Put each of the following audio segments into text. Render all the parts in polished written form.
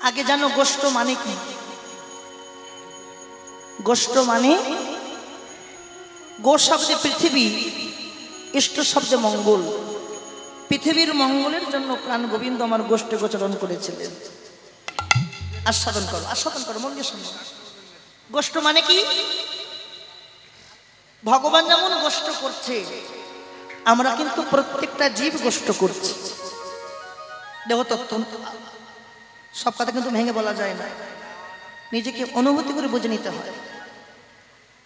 আগে জানো গোষ্ঠ মানে কি? গোষ্ঠ মানে গো শব্দে পৃথিবী, ইষ্ট শব্দে মঙ্গল। পৃথিবীর মঙ্গলের জন্য প্রাণ গোবিন্দ আমার গোষ্ঠে গোচরণ করেছিলেন। আস্বাদন করো, আস্বাদন করো, মন দিয়ে শোনো। গোষ্ঠ মানে কি? ভগবান যেমন গোষ্ঠ করছে, আমরা কিন্তু প্রত্যেকটা জীব গোষ্ঠ করছি। দেহতত্ত্ব সব কথা কিন্তু ভেঙে বলা যায় না, নিজেকে অনুভূতি করে বুঝে নিতে হয়।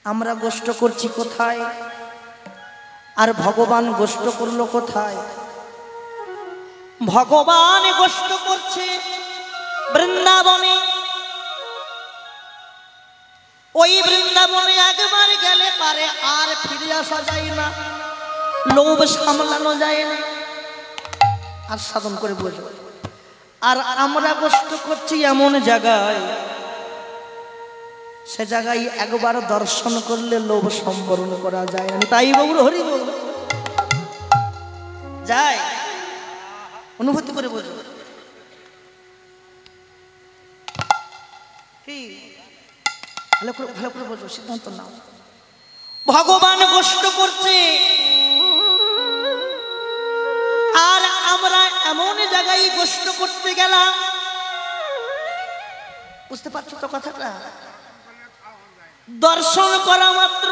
আমরা গোষ্ঠ করছি কোথায়, আর ভগবান গোষ্ঠ করলো কোথায়? ভগবান গোষ্ঠ করছে বৃন্দাবনে। ওই বৃন্দাবনে একবার গেলে পারে আর ফিরে আসা যায় না, লোভ সামলানো যায় না। আর সাধন করে বুঝবো। আর আমরা গোষ্ঠ করছি এমন জায়গায়, সে জায়গায় একবার দর্শন করলে লোভ সম্বরণ করা যায় না। তাই বাবুর হরি বল যায়, অনুভূতি করে বুঝবো। ভালো করে ভালো করে বুঝবো, সিদ্ধান্ত নাও। ভগবান গোষ্ঠ করছে, আর আমরা এমন জায়গায় গোষ্ঠ করতে গেলাম, বুঝতে পারছো তো কথাটা? দর্শন করা মাত্র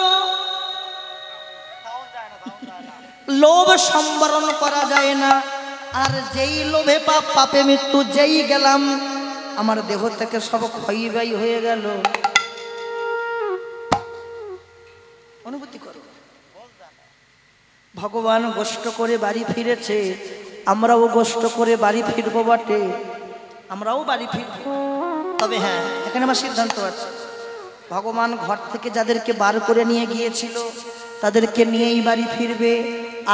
লোভ সম্বরণ করা যায় না। আর যেই লোভে পাপ, পাপে মৃত্যু, যেই গেলাম আমার দেহ থেকে সব ক্ষয়বাই হয়ে গেল। অনুভূতি করো। ভগবান গোষ্ঠ করে বাড়ি ফিরেছে, আমরাও গোষ্ঠ করে বাড়ি ফিরবো বটে, আমরাও বাড়ি ফিরব। তবে হ্যাঁ, এখানে আমার সিদ্ধান্ত আছে, ভগবান ঘর থেকে যাদেরকে বার করে নিয়ে গিয়েছিল তাদেরকে নিয়েই বাড়ি ফিরবে।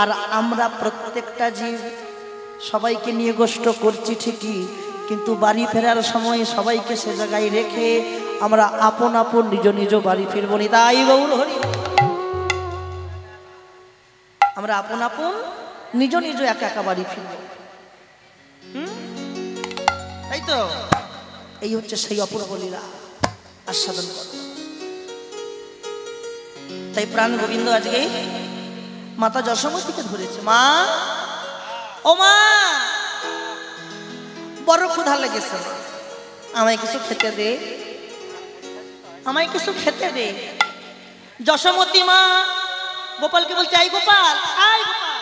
আর আমরা প্রত্যেকটা জীব সবাইকে নিয়ে গোষ্ঠ করছি ঠিকই, কিন্তু বাড়ি ফেরার সময় সবাইকে সে জায়গায় রেখে আমরা আপন আপন নিজ নিজ বাড়ি ফিরবো নি। তাই গৌর হরি, আমরা আপন আপন নিজ নিজ একা একা বাড়ি ফিরব। তাই তো, এই হচ্ছে সেই অপূর্ব লীলা, আস্বাদন করো। তাই প্রাণ গোবিন্দ আজকে মাতা যশোমতীকে ধরেছে। মা, ও মা, বড় ক্ষুধা লেগেছে, আমায় কিছু খেতে দে, আমায় কিছু খেতে দে। যশোমতী মা গোপালকে বলছে, আই গোপাল, আই গোপাল,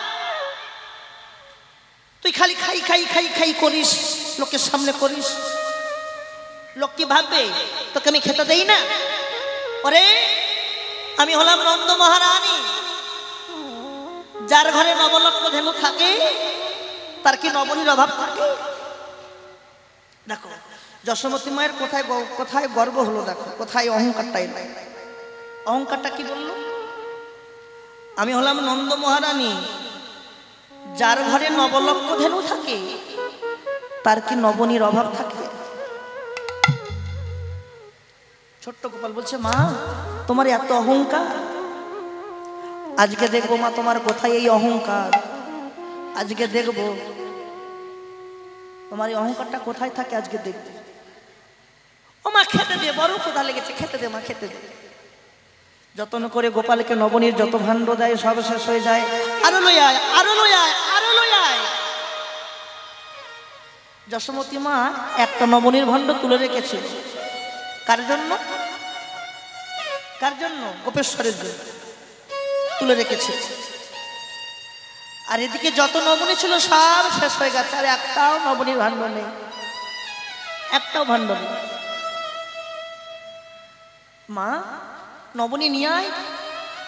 তুই খালি খাই খাই খাই খাই করিস, লোকের সামনে করিস, লোক কি ভাববে তোকে আমি খেতে দেই না? ওরে, আমি হলাম নন্দ মহারানী, যার ঘরে নবলক্ষ ধেনু থাকে তার কি নবনীর অভাব থাকে? দেখো যশোমতী মায়ের কোথায় কোথায় গর্ব হলো, দেখো কোথায় অহংকারটাই নাই। অহংকারটা কি বললো? আমি হলাম নন্দ মহারানী, যার ঘরে নবলক্ষ ধেনু থাকে তার কি নবনীর অভাব থাকে? ছোট্ট গোপাল বলছে, মা তোমার এত অহংকার, আজকে দেখবো মা তোমার কোথায় এই অহংকার, আজকে দেখবো তোমার এই অহংকারটা কোথায় থাকে, আজকে দেখবো। ও মা খেতে দে, বড় ক্ষুধা লেগেছে, খেতে দে মা, খেতে দে। যতন করে গোপালকে নবনীর যত ভাণ্ড দেয় সব শেষ হয়ে যায়। আরো লই আয়, আরো লই আয়, আরো লই আয়। যশোমতী মা একটা নবনীর ভাণ্ড তুলে রেখেছে, কার জন্য? কার জন্য? গোপেশ্বরের জন্য তুলে রেখেছে। আর এদিকে যত নবনী ছিল সব শেষ হয়ে গেছে, আর একটাও নবনীর ভাণ্ড নেই, একটাও ভাণ্ড নেই। মা নবনী নিয়ে আয়,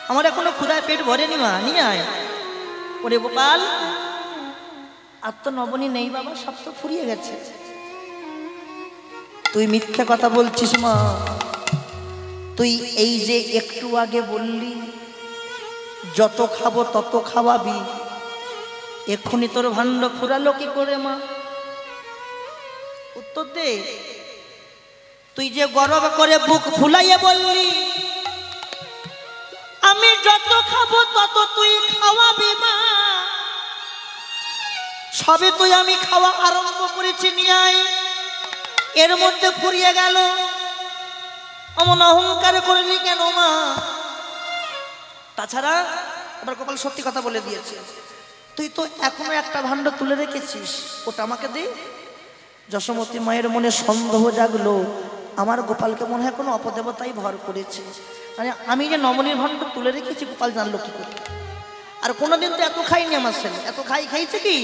আমার এখনো ক্ষুধায় পেট ভরেনি, মা নিয়ে আয়। ওরে গোপাল, আর তো নবনী নেই বাবা, সব তো ফুরিয়ে গেছে। তুই মিথ্যা কথা বলছিস মা, তুই এই যে একটু আগে বললি যত খাবো তত খাওয়াবি, এক্ষুনি তোর ভাণ্ড ফুরালো কি করে মা? উত্তর দে। তুই যে গর্ব করে বুক ফুলাইয়ে বললি আমি যত খাবো তত তুই খাওয়াবি মা, সবে তুই আমি খাওয়া আরম্ভ করেছি, নিয়ে আয়। এর মধ্যে ফুরিয়ে গেল। অমন অহংকার করলি কেন মা? তাছাড়া আবার গোপাল সত্যি কথা বলে দিয়েছে, তুই তো এখনো একটা ভাণ্ড তুলে রেখেছিস, ওটা আমাকে দে। যশোমতী মায়ের মনে সন্দেহ জাগলো, আমার গোপালকে মনে হয় কোনো অপদেবতাই ভর করেছে। মানে আমি যে নবনীর ভাণ্ড তুলে রেখেছি গোপাল জানলো কি করে? আর কোনোদিন তো এত খাইনি আমার ছেলে, এত খাইছে কি,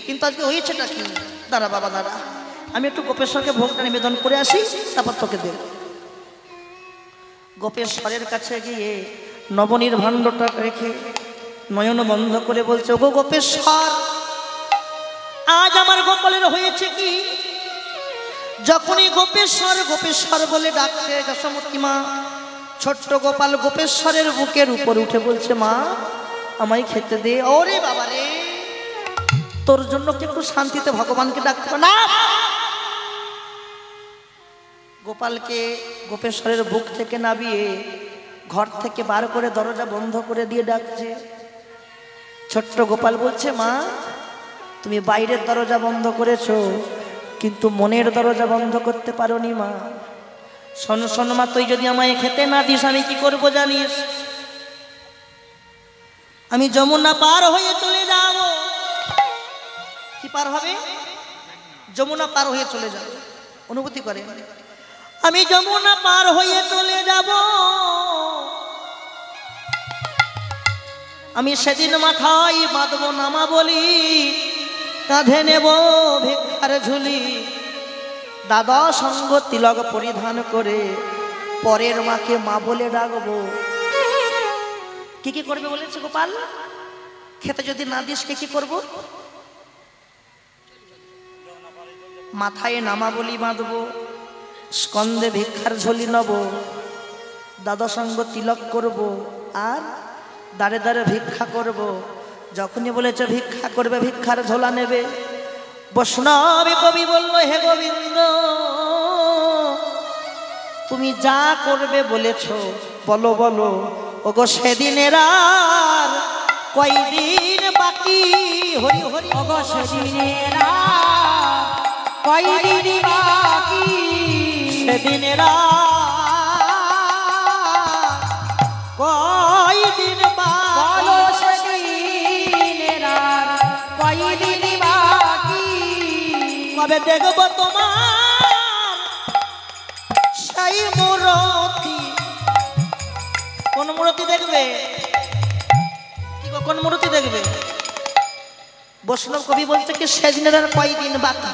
কিন্তু আজকে হয়েছেটা কি? দাঁড়া বাবা দাঁড়া, আমি একটু গোপেশ্বরকে ভোগটা নিবেদন করে আসি, তারপর তোকে দেব। গোপেশ্বরের কাছে গিয়ে নবনীর ভাণ্ডটা রেখে নয়ন বন্ধ করে বলছে, ওগো গোপেশ্বর, আজ আমার গোপালের হয়েছে কি? যখনই গোপেশ্বর গোপেশ্বর বলে ডাকছে যশোমতী মা, ছোট্ট গোপাল গোপেশ্বরের বুকের উপর উঠে বলছে, মা আমায় খেতে দে। ওরে বাবা রে, তোর জন্য কি একটু শান্তিতে ভগবানকে ডাকতে পারে না? গোপালকে গোপেশ্বরের বুক থেকে নামিয়ে ঘর থেকে বার করে দরজা বন্ধ করে দিয়ে ডাকছে। ছোট্ট গোপাল বলছে, মা তুমি বাইরের দরজা বন্ধ করেছো, কিন্তু মনের দরজা বন্ধ করতে পারোনি মা। শোন শোন মা, তুই যদি আমায় খেতে না দিস আমি কি করবো জানিস? আমি যমুনা পার হয়ে চলে যাব। কি পার হবে? যমুনা পার হয়ে চলে যাব। অনুভূতি করে, আমি যমুনা পার হয়ে চলে যাব। আমি সেদিন মাথায় বাঁধব নামা বলি, কাঁধে নেব ভিক্ষার ঝুলি, দাদা সঙ্গ তিলক পরিধান করে পরের মাকে মা বলে ডাকবো। কি কি করবে বলেছে গোপাল? খেতে যদি না দিস কি কি করবো? মাথায় নামা বলি বাঁধবো, স্কন্ধে ভিক্ষার ঝুলি নেব, দাদা সঙ্গ তিলক করব, আর দাঁড়ে দাঁড়ে ভিক্ষা করব। যখনই বলেছে ভিক্ষা করবে, ভিক্ষার ঝোলা নেবে। বৈষ্ণবী কবি বলল, হে গোবিন্দ তুমি যা করবে বলেছ বলো বলো। ওগো সেদিনের আর কয়দিন বাকি, হরি হরি। ওগো সেদিনের আর কয়দিন বাকি, সেদিনের কয়দিন বলো সেদিনের আর কয়দিন বাকি। কবে দেখবো তোমার সেই মূরতি? কোন মূরতি দেখবে? কি কোন মূরতি দেখবে? বৈষ্ণব কবি বলছে কি সেদিনের আর কয়দিন বাকি।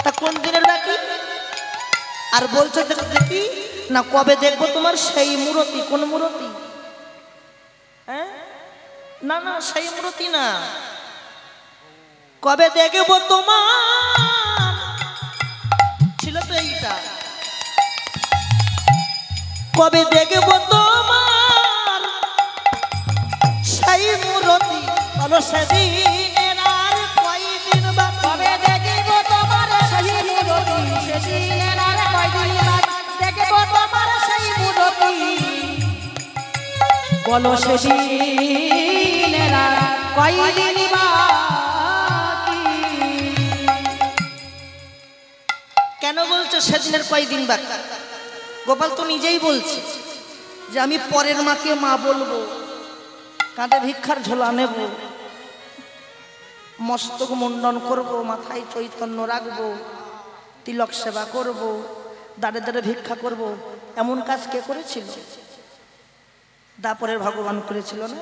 তা কোন দিনের বাকি? আর বলছে দেখি না কবে দেখবো তোমার সেই মূরতি। কোন মূরতি? হ্যাঁ, না না সেই মূরতি না। কবে দেখবো তোমার, ছিল তো এইটা। কবে দেখবো তোমার সেই মূরতি, বলো সেদিনের আর কয়দিন বাকি। কবে দেখিব তোমার সেই মূরতি, সেদিনের আর কয়দিন বাকি। দেখিব তোমার সেই মূরতি, বলো সেদিনের আর কয়দিন বাকি। কেন বলছো সেদিনের কয়দিন বাকি? গোপাল তো নিজেই বলছে যে আমি পরের মাকে মা বলবো, কাঁধে ভিক্ষার ঝোলা নেব, মস্তক মুন্ডন করব, মাথায় চৈতন্য রাখবো, তিলক সেবা করব, দাঁড়ে দাঁড়ে ভিক্ষা করব। এমন কাজ কে করেছিল? দাপরের ভগবান করেছিল না?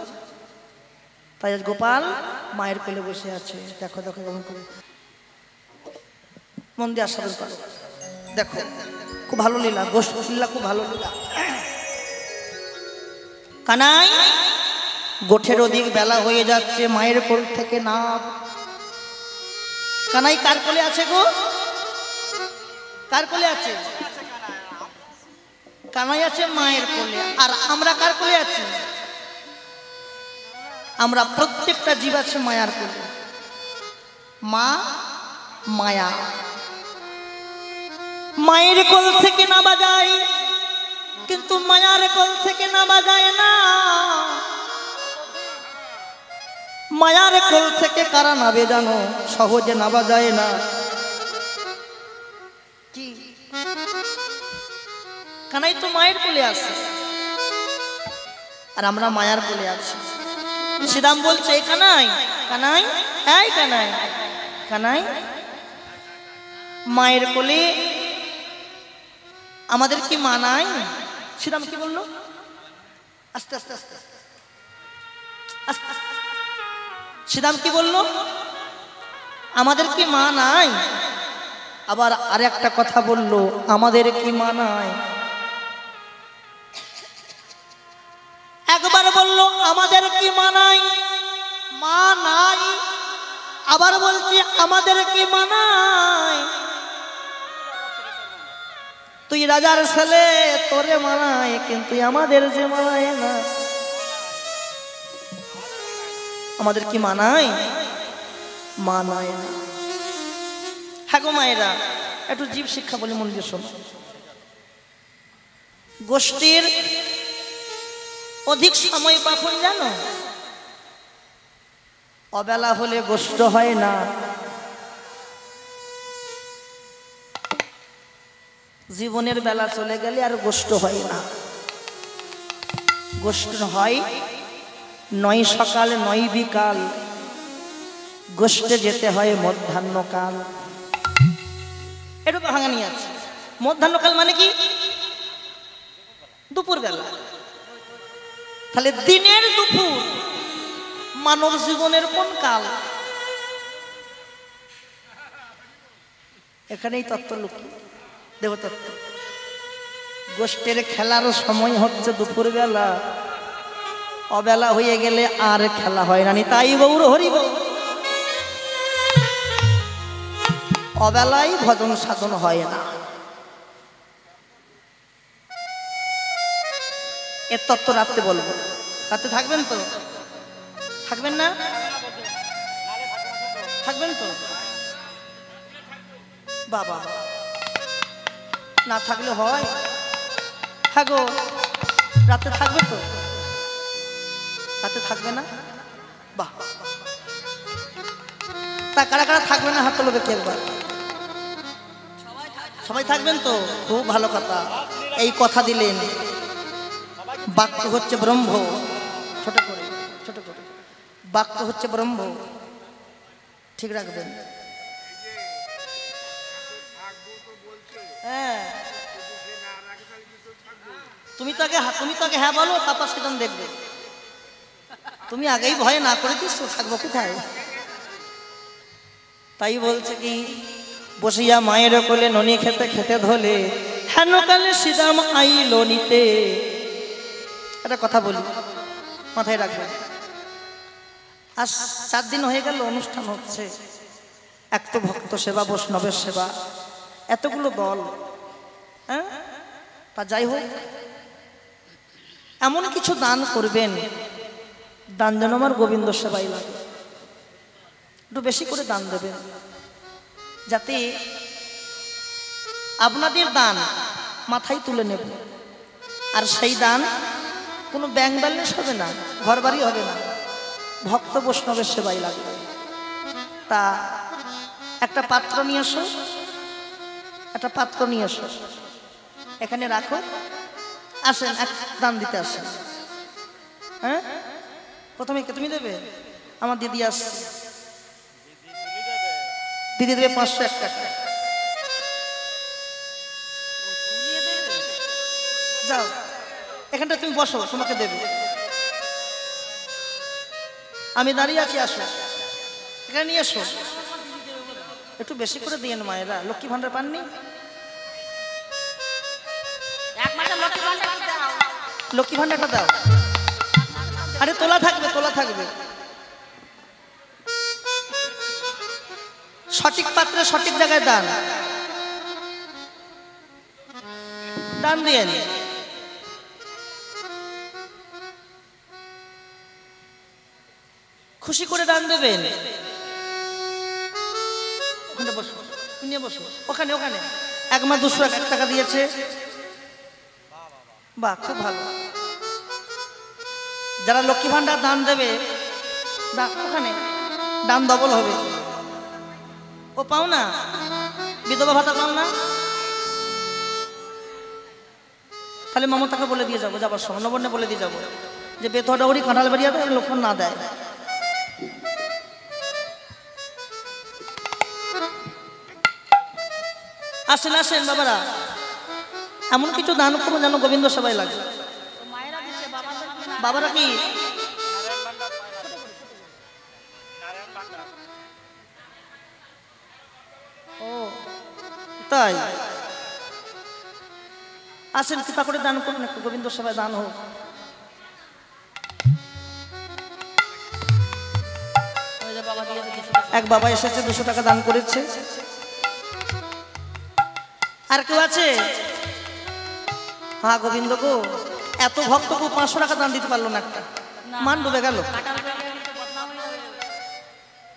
তাই আজ গোপাল মায়ের কোলে বসে আছে। দেখো দেখো কেমন করে, মন দিয়ে আস্বাদন করো। দেখো খুব ভালো লীলা, গোষ্ঠ লীলা খুব ভালো লীলা। কানাই গোঠের অধিক বেলা হয়ে যাচ্ছে, মায়ের কোল থেকে নাম। কানাই কার কোলে আছে গো? কার কোলে আছে? কানাই আছে মায়ের কোলে। আর আমরা কার কোলে আছি? আমরা প্রত্যেকটা জীব আছে মায়ার কোলে। মা মায়া, মায়ের কোল থেকে নামা যায়, কিন্তু মায়ার কোল থেকে নামা যায় না। মায়ার কোল থেকে কারা নাবে জানো? সহজে নামা যায় না। কি কানাই তো মায়ের কোলে আছে আর আমরা মায়ার কোলে আছি। শ্রীরাম বলছে কানাই কানাই এই কানাই কানাই মায়ের কোলে আমাদের কি মা নাই? শ্রীরাম কি বললো? আস্তে আস্তে আস্তে আস্তে শ্রীরাম কি বললো? আমাদের কি মা নাই? আবার আর একটা কথা বললো, আমাদের কি মা নাই? একবার বললো আমাদের কি মা নাই, মা নাই। আবার বলছি আমাদের কি মা নাই? তুই রাজার ছেলে, তোরে মানায়, কিন্তু আমাদের যে মানায় না। আমাদের কি মানায়? মানায় না। হ্যাঁ গো মায়েরা, একটু জীব শিক্ষা বলে মন দিয়ে শোনো। গোষ্ঠীর অধিক সময় কখন জানো? অবেলা হলে গোষ্ঠ হয় না। জীবনের বেলা চলে গেলে আর গোষ্ঠ হয় না। গোষ্ঠ হয় নয় সকাল নয় বিকাল, গোষ্ঠে যেতে হয় মধ্যাহ্নকাল। এটা তো ভাঙানি আছে। মধ্যাহ্নকাল মানে কি? দুপুর বেলা। তাহলে দিনের দুপুর মানব জীবনের কোন কাল? এখানেই তত্ত্ব লুকিয়ে, দেবতত্ত্ব। গোষ্ঠের খেলার সময় হচ্ছে দুপুর বেলা, অবেলা হয়ে গেলে আর খেলা হয় না। তাই গৌর হরি বল, অবেলায় ভজন সাধন হয় না। এর তত্ত্ব রাত্রে বলবো। রাতে থাকবেন তো? থাকবেন না? থাকবেন তো? বাবা না থাকলে হয়? হ্যাঁ গো, রাতে থাকবে তো? রাতে থাকবে না? বাহ, তা কারা কারা থাকবে না হাত তোলো দেখি একবার। সবাই থাকবেন তো? খুব ভালো কথা। এই কথা দিলেন, বাক্য হচ্ছে ব্রহ্ম। ছোট করে ছোট করে, বাক্য হচ্ছে ব্রহ্ম, ঠিক রাখবেন। হ্যাঁ, তুমি তো আগে হ্যাঁ বলো, তারপর সেখান দেখবে। তুমি আগেই ভয় না করে দিচ্ছ, থাকবো কোথায়? তাই বলছে কি, বসিয়া মায়ের কোলে ননি খেতে খেতে ধলে, হেন কালে শ্রীরাম আইল নিতে। একটা কথা বলি, মাথায় রাখবেন। আজ 4 দিন হয়ে গেল অনুষ্ঠান হচ্ছে। এক তো ভক্ত সেবা, বৈষ্ণবের সেবা, এতগুলো দল, হ্যাঁ, তা যাই হোক, এমন কিছু দান করবেন, দান যেন আমার গোবিন্দ সেবাই লাগে। একটু বেশি করে দান দেবেন, যাতে আপনাদের দান মাথায় তুলে নেব। আর সেই দান কোনো ব্যাংক ব্যালেন্স হবে না, ঘর বাড়ি হবে না, ভক্ত বৈষ্ণবের সেবাই লাগবে। তা একটা পাত্র নিয়ে এসো, একটা পাত্র নিয়ে এসো, এখানে রাখো। আসেন, এক দান দিতে আসেন। হ্যাঁ, প্রথমে কে তুমি দেবে? আমার দিদি আসছে, দিদি দেবে 501 টাকা। যাও, এখানটা তুমি বসো, তোমাকে দেবে। আমি দাঁড়িয়ে আছি, আসো এখানে নিয়ে এসো। একটু বেশি করে দিয়েন মায়েরা, লক্ষ্মী ভান্ডার পাননি? লক্ষ্মী ভান্ডারটা দাও। আরে তোলা থাকবে, তোলা থাকবে। সঠিক পাত্রে সঠিক জায়গায় দান, দান দিয়ে খুশি করে দান দেবেন। ওখানে বসো, নিয়ে বসো, ওখানে ওখানে। 1 মা 201 টাকা দিয়েছে। বাহ, খুব ভালো। যারা লক্ষ্মী ভান্ডার দান দেবে, ওখানে দান ডবল হবে। ও পাও না? বিধবা ভাতা পাও না? তাহলে মমতাকে বলে দিয়ে যাবো, যাবার সময় নবন্যে বলে দিয়ে যাবো যে বেতডাউরি কাঁঠাল বাড়িয়াটা লক্ষণ না দেয়। আসেন আসেন বাবারা, এমন কিছু দান করবো যেন গোবিন্দ সবাই লাগে। বাবারা কি ও তাই? আসেন কৃপা করে দান করুন, একটু গোবিন্দ সবাই দান হোক। এক বাবা এসেছে 200 টাকা দান করেছে। আর কেউ আছে? হ্যাঁ গোবিন্দ গো, এত ভক্তকে 500 টাকা দান দিতে পারলো না, একটা মান ডুবে গেল,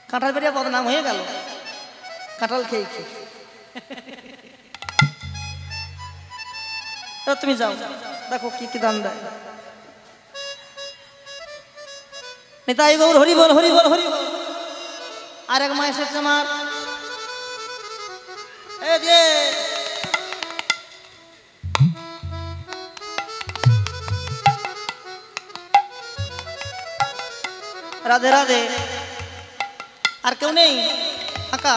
কাঁঠাল বেরিয়া বদনাম হয়ে গেল কাঁঠাল খেয়ে খেয়ে। তুমি যাও দেখো কি কি দান দেয়। নিতাই গৌর হরি বল হরি বল হরি বল। আর এক মা এসেছে আমার, এই যে রাধে রাধে। আর কেউ নেই? ফাঁকা?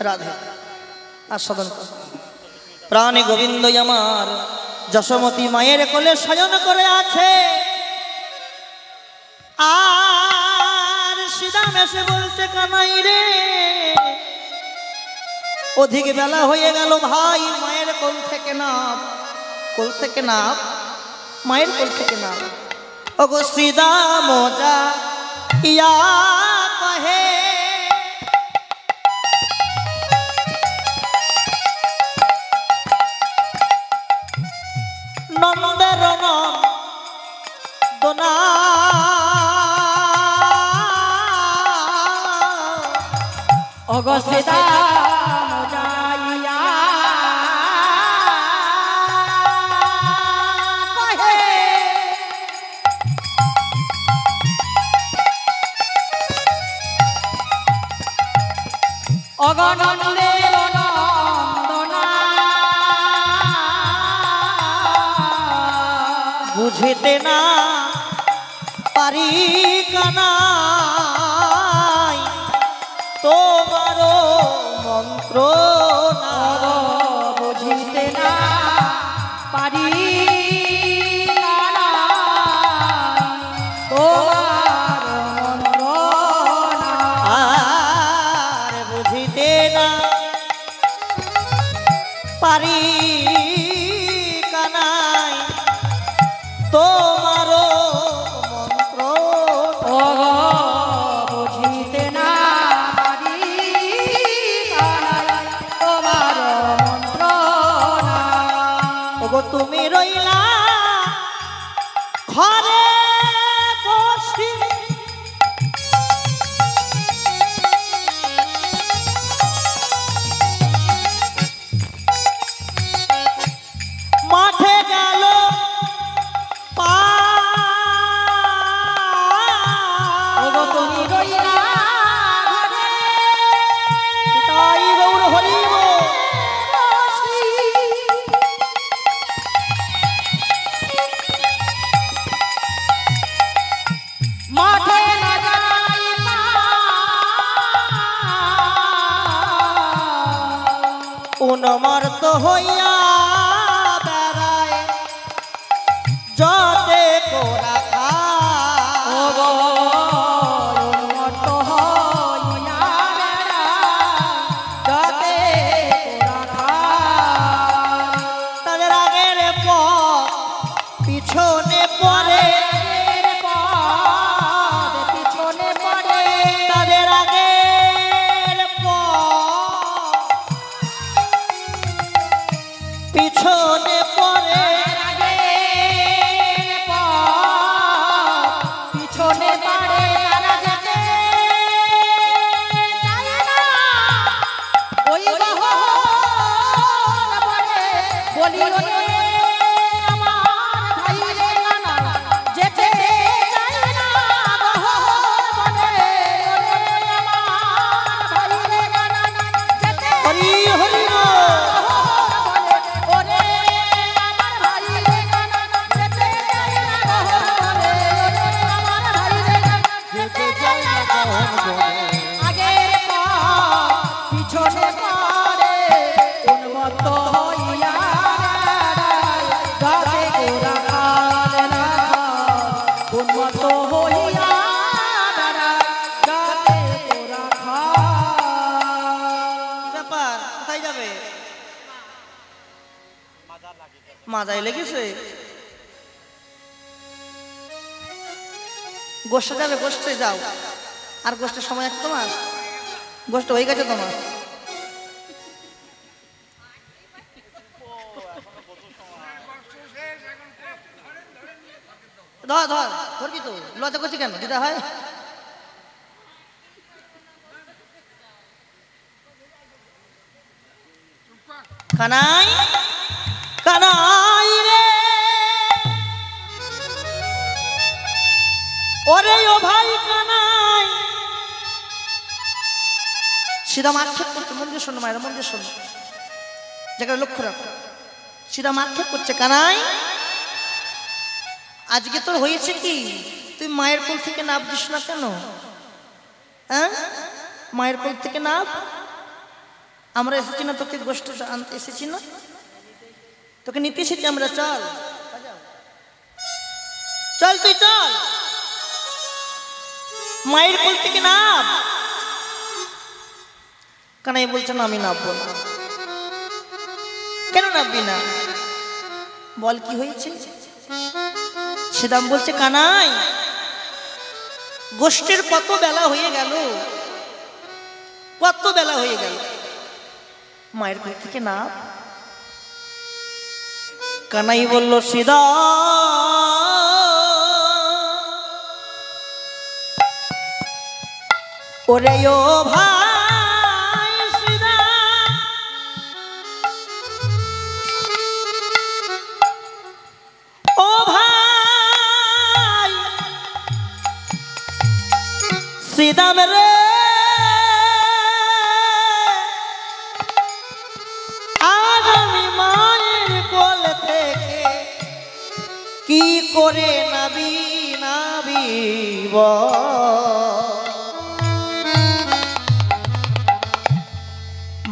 রাধে আস্বাদন কর। প্রাণে গোবিন্দ আমার যশোমতী মায়ের কোলে শয়ন করে আছে। আর শ্রীরাম এসে বলছে কানাই রে, অধিক বেলা হয়ে গেল ভাই, মায়ের কোল থেকে নাম, কোল থেকে নাম, মায়ের কোল থেকে নাম। ওগো শ্রীরাম যা ইয়া কহে, নন্দের নন্দনা ওগো শ্রীরাম যাইয়া কহে, ওগো নন্দের নন্দনা বুঝিতে না পারি কানাই তোমার মন্ত্র না। বুঝিতে না পারি তোমার মন্ত্রণা। আর বুঝিতে না পারি কানাই তোমার মন্ত্র। বুঝিতে না পারি তোমার মন্ত্রণা। ওগো তুমি রইলা ঘরে বসি, মাঠে গেল পা। ওগো তুমি রইলা ঘরে তাই গৌর হরি বল। বসি, মাঠে না যাইবা উন্মর্ত হইয়া বেড়ায় যতে কোরা খায়। ওগো উন্মত্ত হইয়া বেড়ায় যতে কোরা খায়। তাদের আগের পথ পিছনে পড়ে, পিছনে পড়ে তাদের আগের পথ মাজায় লেগেছে। গোষ্ঠে যাবে, গোষ্ঠে যাও। আর গোষ্ঠের সময় আছে তোমার? গোষ্ঠ হয়ে গেছে তোমার? ধর ধর ধরবি তো, লজ্জা করছি কেন? দিদা হয় কানাই, কানাই রে, ওরে ও ভাই কানাই। শ্রীরাম আক্ষেপ করছে, মন্দির শোনো মায়েরা, মন্দির শোনো, জায়গায় লক্ষ্য রাখো। শ্রীরাম আক্ষেপ করছে, কানাই আজকে তোর হয়েছে কি? তুই মায়ের কোল থেকে নামছিস না কেন? হ্যাঁ, মায়ের কোল থেকে নাম। আমরা এসেছি না তোকে গোষ্ঠ আনতে এসেছি না, তোকে নিতে এসেছি আমরা। চল চল, তুই চল, মায়ের কোল থেকে নাম। কানাই বলছে না, আমি নামবো না। কেন নামবি না? বল কি হয়েছে? শ্রীরাম বলছে, কানাই গোষ্ঠীর কত বেলা হয়ে গেল, কত বেলা হয়ে গেল, মায়ের কোল থেকে না। কানাই বলল, শ্রীরাম ওরে ও ভাই শ্রীরাম, ও ভাই শ্রীরাম রে, আজ আমি মায়ের কোল থেকে কি করে নাবি নাবিব।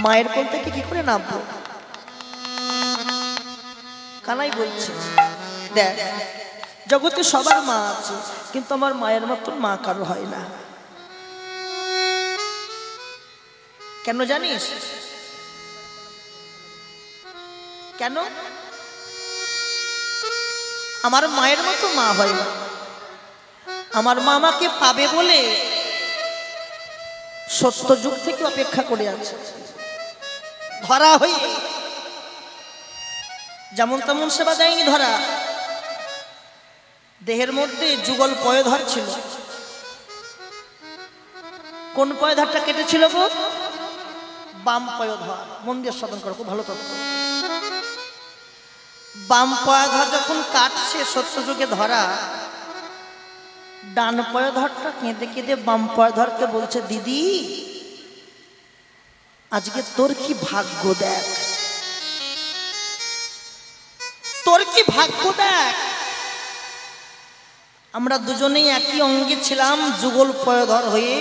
মায়ের কোল থেকে কি করে নামবো? কানাই বলছে, দেখ জগতে সবার মা আছে, কিন্তু আমার মায়ের মতন মা কারো হয় না। কেন জানিস? কেন? আমার মায়ের মতো মা হয় না। আমার মা আমাকে পাবে বলে সত্য যুগ থেকে অপেক্ষা করে আছে। ধরা হয়ে যেমন তেমন সেবা দেয়নি ধরা। দেহের মধ্যে যুগল পয়ধর ছিল। কোন পয়ধরটা কেটেছিল গো? বাম পয়ধর। মন দিয়ে সাধন করো, খুব ভালো তত্ত্ব। বাম পয়ধর যখন কাটছে সত্য যুগে ধরা, ডান পয়ধরটা কেঁদে কেঁদে বাম পয়ধরকে বলছে, দিদি আজকে তোর কি ভাগ্য দেখ, তোর কি ভাগ্য দেখ। আমরা দুজনেই একই অঙ্গে ছিলাম যুগল পয়ধর হয়ে,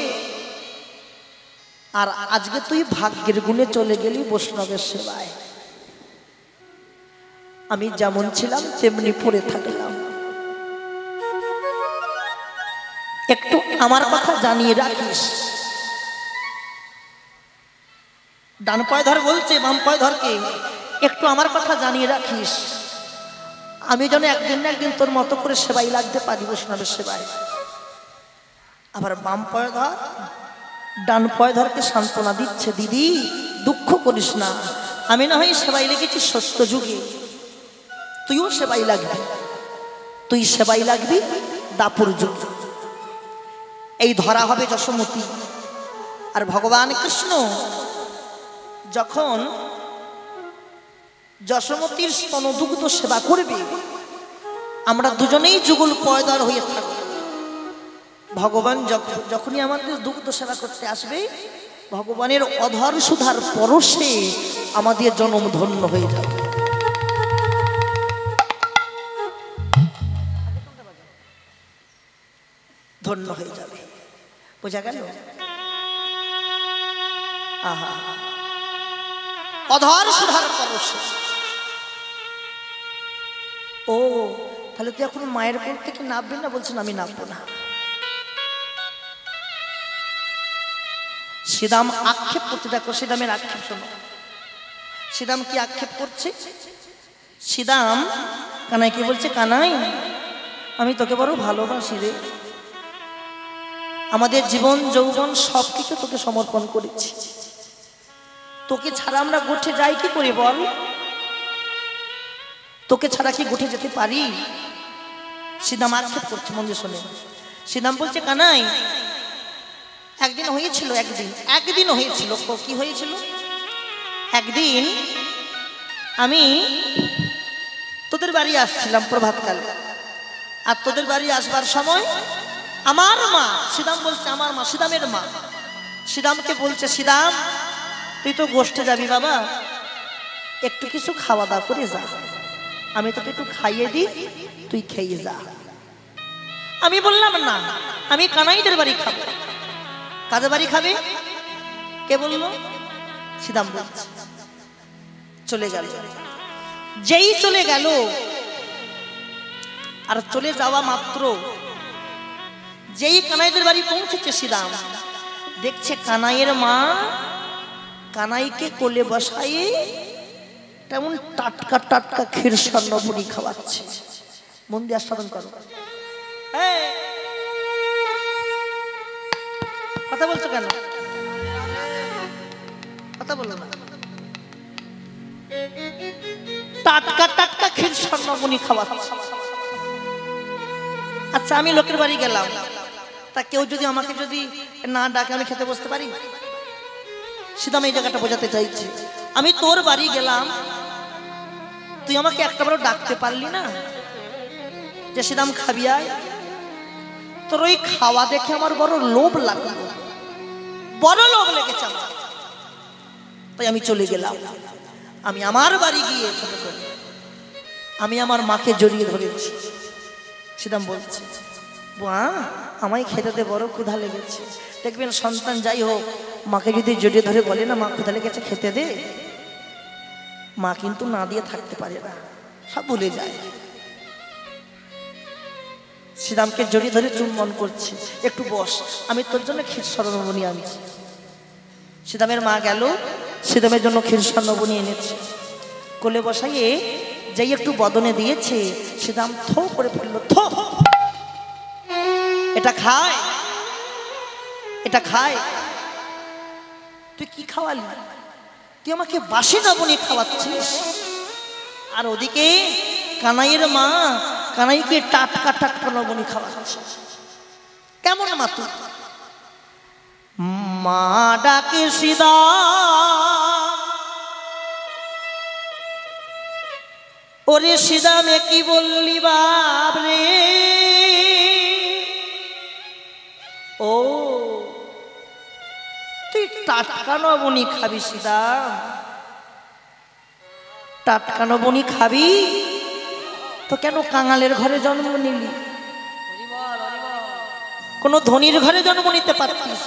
আর আজকে তুই ভাগ্যের গুণে চলে গেলি বৈষ্ণবের সেবায়। আমি যেমন ছিলাম তেমনি পড়ে থাকলাম। একটু আমার কথা জানিয়ে রাখিস। ডান পয়ধর বলছে বাম পয়ধরকে, একটু আমার কথা জানিয়ে রাখিস, আমি যেন একদিন না একদিন তোর মতো করে সেবাই লাগতে পারি বৈষ্ণবের সেবায়। আবার বাম পয়ধর ডান পয়ধরকে সান্ত্বনা দিচ্ছে, দিদি দুঃখ করিস না, আমি না হয় সেবাই লেগেছি সত্য যুগে, তুইও সেবাই লাগবি, তুই সেবাই লাগবি দাপুর যুগ। এই ধরা হবে যশোমতী। আর ভগবান কৃষ্ণ যখন যশোমতীর স্তনদুগ্ধ সেবা করবে, আমরা দুজনেই যুগল পয়দার হয়ে থাকব। ভগবান যখনই আমাদের দুগ্ধ সেবা করতে আসবে, ভগবানের অধর সুধার পরশে আমাদের জন্ম ধন্য হয়ে যাবে। ধন্য হয়ে যাবে, বোঝা গেল? আহা, অধর সুধার পরশে। ও তাহলে তুই এখন মায়ের কোল থেকে নামবি না? বলছেন আমি নামবো না। শ্রীরাম আক্ষেপ করতে, দেখো শ্রীরামের আক্ষেপ শোনো। শ্রীরাম কি আক্ষেপ করছে? সিদাম কানাইকে বলছে, কানাই আমি তোকে বড় ভালোবাসি রে, আমাদের জীবন যৌবন সবকিছু তোকে সমর্পণ করেছি, তোকে ছাড়া আমরা গোঠে যাই কি করে বল, তোকে ছাড়া কি গোঠে যেতে পারি? সিদাম আক্ষেপ করছে, মন দিয়ে শোনে। সিদাম বলছে, কানাই একদিন হয়েছিল, একদিন হয়েছিল। কি হয়েছিল? একদিন আমি তোদের বাড়ি আসছিলাম প্রভাতকালে, আর তোদের বাড়ি আসবার সময় আমার মা, সিদাম বলছে আমার মা, সিদামের মা সিদামকে বলছে, সিদাম তুই তো গোষ্ঠে যাবি বাবা, একটু কিছু খাওয়া দাওয়া করে যা, আমি তোকে একটু খাইয়ে দিই, তুই খেয়ে যা। আমি বললাম না, আমি কানাইদের বাড়ি খাবো। কাদের বাড়ি খাবে? কে বললো? সিদাম বলছে। চলে গেল। যেই চলে গেল, আর চলে যাওয়া মাত্র যেই কানাইদের বাড়ি পৌঁছেছে সিদাম, দেখছে কানাইয়ের মা কানাইকে কোলে বসায়ে তেমন টাটকা টাটকা ক্ষীর স্বর্ণপুরি খাওয়াচ্ছে। মন দিয়ে আস্বাদন করো। কথা বলছো কেন? কথা বলো না। টাটকা টাটকা ক্ষীর স্বর্ণপুরি খাওয়াচ্ছে। আচ্ছা আমি লোকের বাড়ি গেলাম, তা কেউ যদি আমাকে যদি না ডাকে আমি খেতে বসতে পারি? সিদাম এই জায়গাটা বোঝাতে চাইছি, আমি তোর বাড়ি গেলাম, তুই আমাকে একটাবারও ডাকতে পারলি না যে সিদাম খাবি আয়? তোর ওই খাওয়া দেখে আমার বড় লোভ লাগলো, বড় লোভ লেগেছে আমার, তাই আমি চলে গেলাম। আমি আমার বাড়ি গিয়ে আমি আমার মাকে জড়িয়ে ধরেছি। সিদাম বলছে, মা আমায় খেতে দে, বড় ক্ষুধা লেগেছে। দেখবেন সন্তান যাই হোক, মাকে যদি জড়িয়ে ধরে বলে না মা ক্ষুধা লেগেছে খেতে দে, মা কিন্তু না দিয়ে থাকতে পারে না, সব ভুলে যায়। সিদামকে জড়িয়ে ধরে চুম্বন করছে, একটু বস, আমি তোর জন্য ক্ষীর স্বর্ণবনী আনছি। সিদামের মা গেল, সিদামের জন্য ক্ষীর স্বর্ণবনী এনেছে, কোলে বসাইয়ে যেই একটু বদনে দিয়েছে, সিদাম থো করে ফেললো, থো, এটা খায়, এটা খায়। তুই কি খাওয়ালি? তুই আমাকে বাসি নবনী খাওয়াচ্ছিস, আর ওদিকে কানাইয়ের মা কানাইকে টাটকা টাটকা নবনী খাওয়াচ্ছে। কেমন মা তুই? মা ডাকে সিদাম, ওরে সিদামে কি বললি বাপ রে? ও তুই টাটকা নবনী খাবি সিদাম, টাটকা নবনী খাবি তো কেন কাঙালের ঘরে জন্ম নিলি? কোন ধনীর ঘরে জন্ম নিতে পারতিস,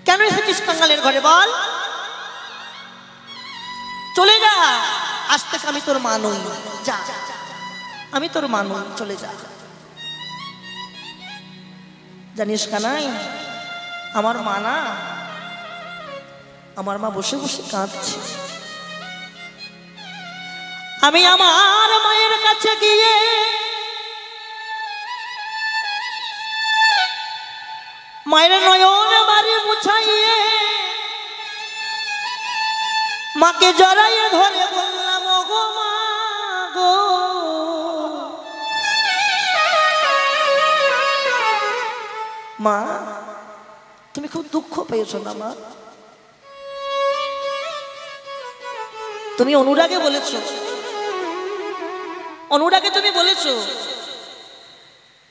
কেন এসেছিস কাঙালের ঘরে বল? চলে যা, আজ থেকে আমি তোর মা নই, যা, আমি তোর মা নই, চলে যা। জানিস কানাই, আমার মা না, আমার মা বসে বসে কাঁদছে। আমি আমার মায়ের কাছে গিয়ে মায়ের নয়ন মারি মুছাইয়ে মাকে জড়াইয়ে ধরে বললাম, গো মা গো, মা তুমি খুব দুঃখ পেয়েছো না মা? তুমি অনুরাগে বলেছো, অনুরাগে তুমি বলেছো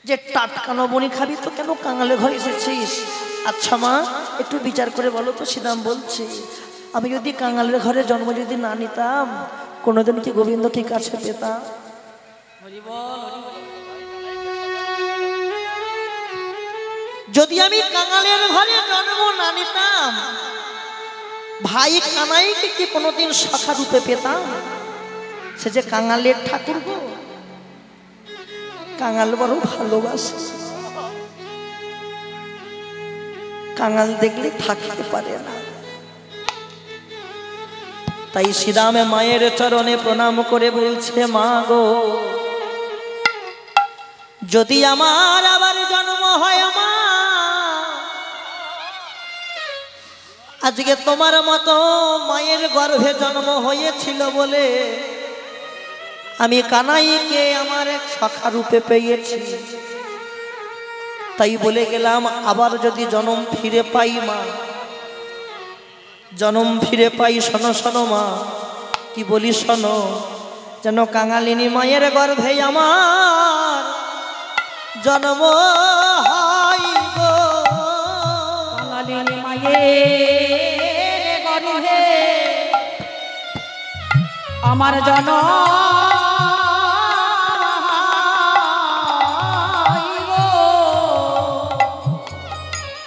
যে টাটকা নবনী খাবি তো কেন কাঙালের ঘরে এসেছিস? আচ্ছা মা একটু বিচার করে বলো তো। সিদাম বলছে, আমি যদি কাঙালের ঘরে জন্ম যদি না নিতাম, কোনোদিন কি গোবিন্দকে কাছে পেতাম? যদি আমি কাঙালের ঘরে জন্ম না নিতাম, ভাই কানাইকে কি কোনোদিন সখা রূপে পেতাম? সে যে কাঙালের ঠাকুর গো, কাঙাল বড় ভালোবাসে, কাঙাল দেখলে থাকতে পারে না। তাই শ্রীরামে মায়ের চরণে প্রণাম করে বলছে, মা গো, যদি আমার আবার জন্ম হয় মা, আজকে তোমার মতো মায়ের গর্ভে জন্ম হয়েছিল বলে আমি কানাইকে আমার এক সখা রূপে পেয়েছি। তাই বলে গেলাম, আবার যদি জন্ম ফিরে পাই মা, জন্ম ফিরে পাই, শোনো শোনো মা, কি বলি শোনো, যেন কাঙালিনী মায়ের গর্ভে আমার জন্ম হয় গো। কাঙালিনী মায়ের গর্ভে আমার জন্ম হয় গো।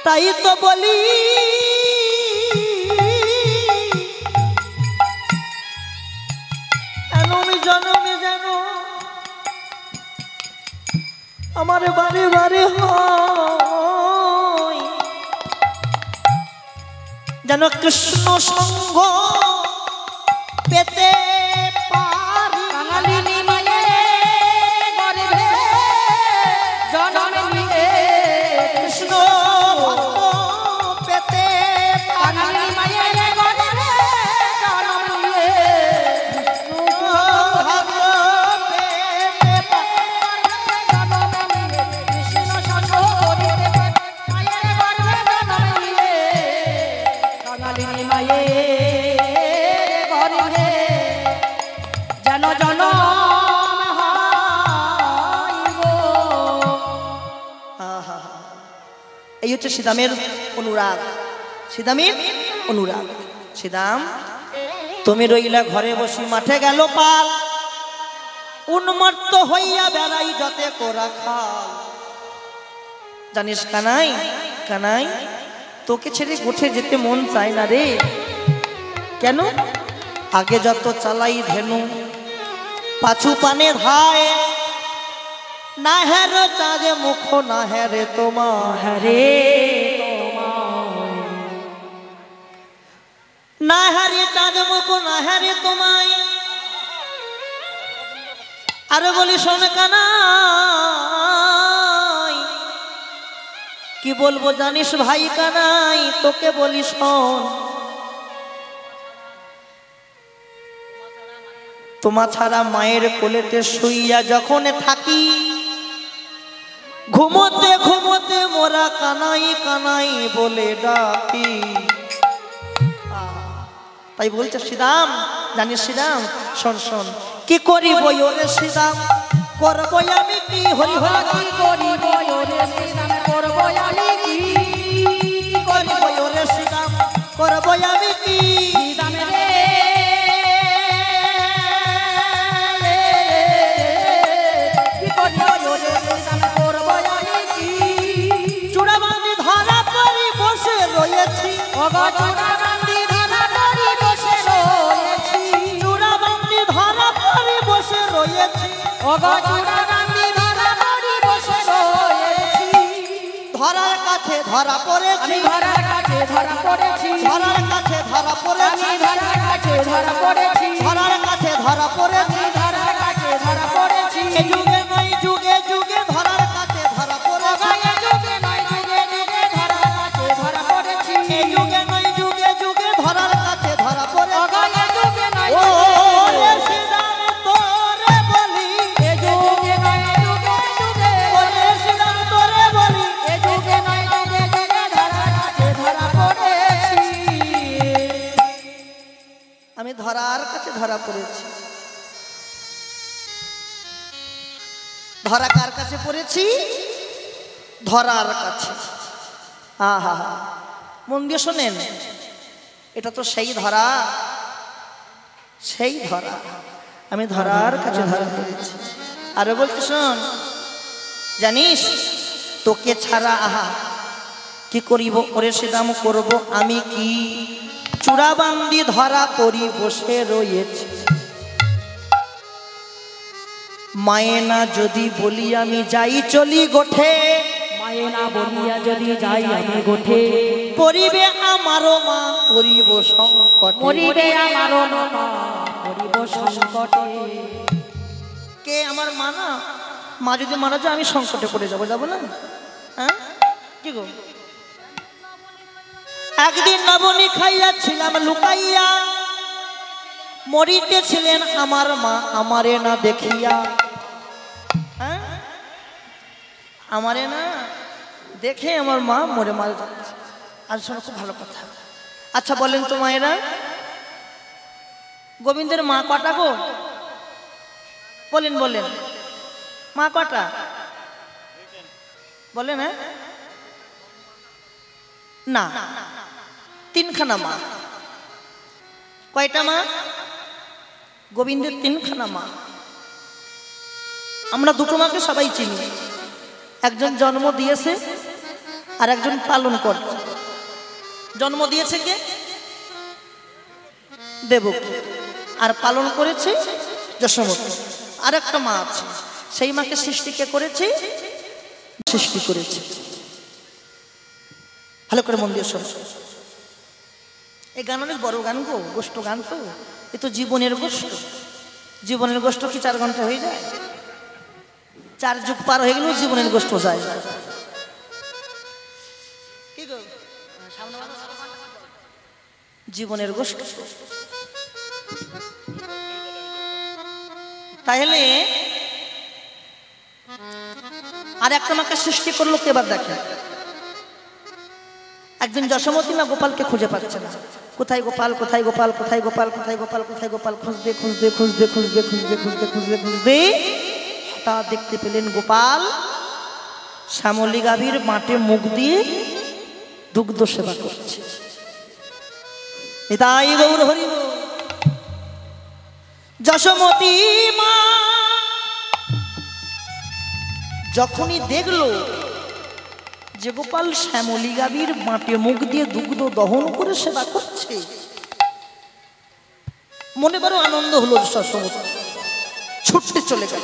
তাই তো বলি জন্মে যেন আমার বারে বারে হয়, যেন কৃষ্ণ সঙ্গ পেতে পারি। কাঙালিনী মায়ের গর্ভে জন্ম নিয়ে কৃষ্ণ ভক্ত পেতে কাঙালিনী মায়ের গর্ভে জন্ম নিয়ে কৃষ্ণ সঙ্গ করিতে মায়ের গর্ভে জন্ম নিয়ে কাঙালিনী মায়ের গর্ভে যেন জন্ম হয় গো। আহা, এই হচ্ছে শ্রীদামের অনুরাগ, শ্রীদামের অনুরাগ। শ্রীদাম, তুমি রইলা ঘরে বসি, মাঠে গেল পাল, উন্মত্ত হইয়া বেড়াই যতে কোরা খাল। জানিস কানাই, কানাই, তোকে ছেড়ে গোঠে যেতে মন চায় না রে। কেন? আগে যত চালাই ধেনু, পাছু পানে ধায়, না হের চাঁদে মুখ না হেরে তোমার, হরে না হারে চাঁদ মুখ না হারে তোমায়। আরে বলি শোন কানাই, কি বলবো জানিস ভাই কানাই, তোকে বলি শোন, তোমা ছাড়া মায়ের কোলেতে শুইয়া যখন থাকি, ঘুমোতে ঘুমোতে মোরা কানাই কানাই বলে ডাকি। তাই বলছে শ্রীদাম, জানিস শ্রীদাম, শোন শোন, কি করিব ওরে শ্রীদাম, করবো আমি কি, হরি হরি কি করিব ওরে শ্রীরাম, করব আমি কি, করিব ওরে শ্রীদাম, করবো আমি কি। শ্রীরাম রে কি করিব ওরে শ্রীরাম, করব আমি কি। চূড়া বাঁধি ধরা পরি বসে রয়েছি, ওগো চূড়া বাঁধি ধরা পরি বসে রয়েছি, চূড়া বাঁধি ধরা পরি বসে রয়েছি, ওগো চূড়া বাঁধি ধরা পরি বসে রয়েছি। ধরার কাছে ধরা পড়েছি, আমি ধরার কাছে ধরা পড়েছি, ধরার কাছে ধরা পড়েছি, আমি ধরার কাছে ধরা পড়েছি, ধরার কাছে ধরা পড়েছি, আমি ধরার কাছে ধরা পড়েছি। এ যুগে নয় যুগে যুগে ধরার কাছে ধরা পড়েছি, ওগো যুগে নয় যুগে যুগে ধরার কাছে ধরা পড়েছি, এ যুগে নয় যুগে যুগে ধরার কাছে ধরা পড়েছি। ওগো যুগে নয় ও যুগে রে শ্রীরাম তোরে বলি, এ যুগে নয় যুগে যুগে, ওরে শ্রীরাম তোরে বলি, এ যুগে নয় যুগে যুগে ধরার কাছে ধরা পড়েছি। আমি ধরার কাছে ধরা পড়েছি। ধরা কার কাছে পড়েছি? ধরার কাছে। আহা, মন দিয়ে শোনেন, এটা তো সেই ধরা, সেই ধরা। আমি ধরার কাছে ধরা পড়েছি। আরে বলছি শোন, জানিস তোকে ছাড়া আহা কি করিব ওরে শ্রীরাম, করব আমি কি। চূড়াবান্দি ধরা পড়ি বসে রয়েছে, মায়ে না যদি বলি আমি যাই চলি গোঠে, মায়ে না বলিয়া যদি যাই আমি গোঠে, পরিবে আমারও মা পরিব সংকট, মরিবে আমারও মা পরিব সংকটে। কে আমার মা না? মা যদি মারা যায় আমি সংকটে পড়ে যাবো, যাবো না? হ্যাঁ কি গো? একদিন নবনী খাইয়াছিলাম লুকাইয়া, মরিতেছিলেন আমার মা আমারে না দেখিয়া। হ্যাঁ আমারে না দেখে আমার মা মরে মারা যাচ্ছে। আর শোনো খুব ভালো কথা। আচ্ছা বলেন তো মায়েরা, গোবিন্দের মা কটা গো? বলেন বলেন, মা কটা বলেন? হ্যাঁ না, তিনখানা মা। কয়টা মা? গোবিন্দের তিনখানা মা। আমরা দুটো মাকে সবাই চিনি, একজন জন্ম দিয়েছে আর একজন পালন করছে। জন্ম দিয়েছে কে? দেবকী। আর পালন করেছে যশোমতী। আর একটা মা আছে, সেই মাকে সৃষ্টি কে করেছে? সৃষ্টি করেছে। ভালো করে মন দিয়ে শোনো। এই গান অনেক বড় গান গো, গোষ্ঠ গান তো। এ তো জীবনের গোষ্ঠ। জীবনের গোষ্ঠ কি 4 ঘন্টা হয়ে যায়? 4 যুগ পার হয়ে গেলেও জীবনের গোষ্ঠ যায়। কি গো? জীবনের গোষ্ঠ। তাহলে আর একটা মাকে সৃষ্টি করলো কে? এবার দেখেন, একদিন যশোমতী না গোপালকে খুঁজে পাচ্ছে না। কোথায় গোপাল, কোথায় গোপাল, কোথায় গোপাল, কোথায় গোপাল, কোথায় গোপাল, খুঁজতে খুঁজতে খুঁজতে খুঁজতে খুঁজতে খুঁজতে খুঁজতে খুঁজতে হঠাৎ দেখতে পেলেন গোপাল শ্যামলী গাভীর মাঠে মুখ দিয়ে দুগ্ধ সেবা করছে। নিতাই গৌর হরি বল। যশোমতী মা যখনই দেখলো যে গোপাল শ্যামলী গাভীর মাঠে মুখ দিয়ে দুগ্ধ দহন করে সেবা করছে, মনে বড় আনন্দ হলো। যশোমতী ছুটতে চলে গেল,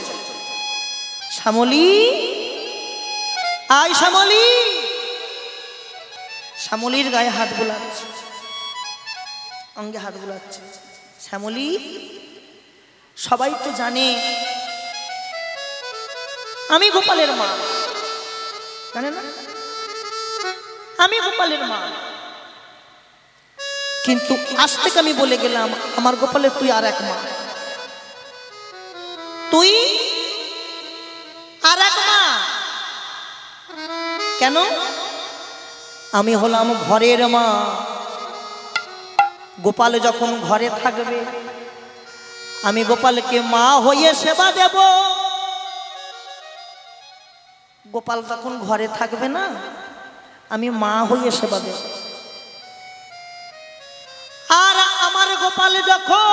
শ্যামলী আয় শ্যামলী। শ্যামলীর গায়ে হাত বোলাচ্ছে, অঙ্গে হাত বোলাচ্ছে। শ্যামলী, সবাই তো জানে আমি গোপালের মা, জানে না? আমি গোপালের মা, কিন্তু আজ থেকে আমি বলে গেলাম আমার গোপালের তুই আর এক মা, তুই আর এক মা। কেন? আমি হলাম ঘরের মা। গোপাল যখন ঘরে থাকবে আমি গোপালকে মা হয়ে সেবা দেব। গোপাল যখন ঘরে থাকবে না আমি মা হয়ে সেবা দেব। আর আমার গোপাল যখন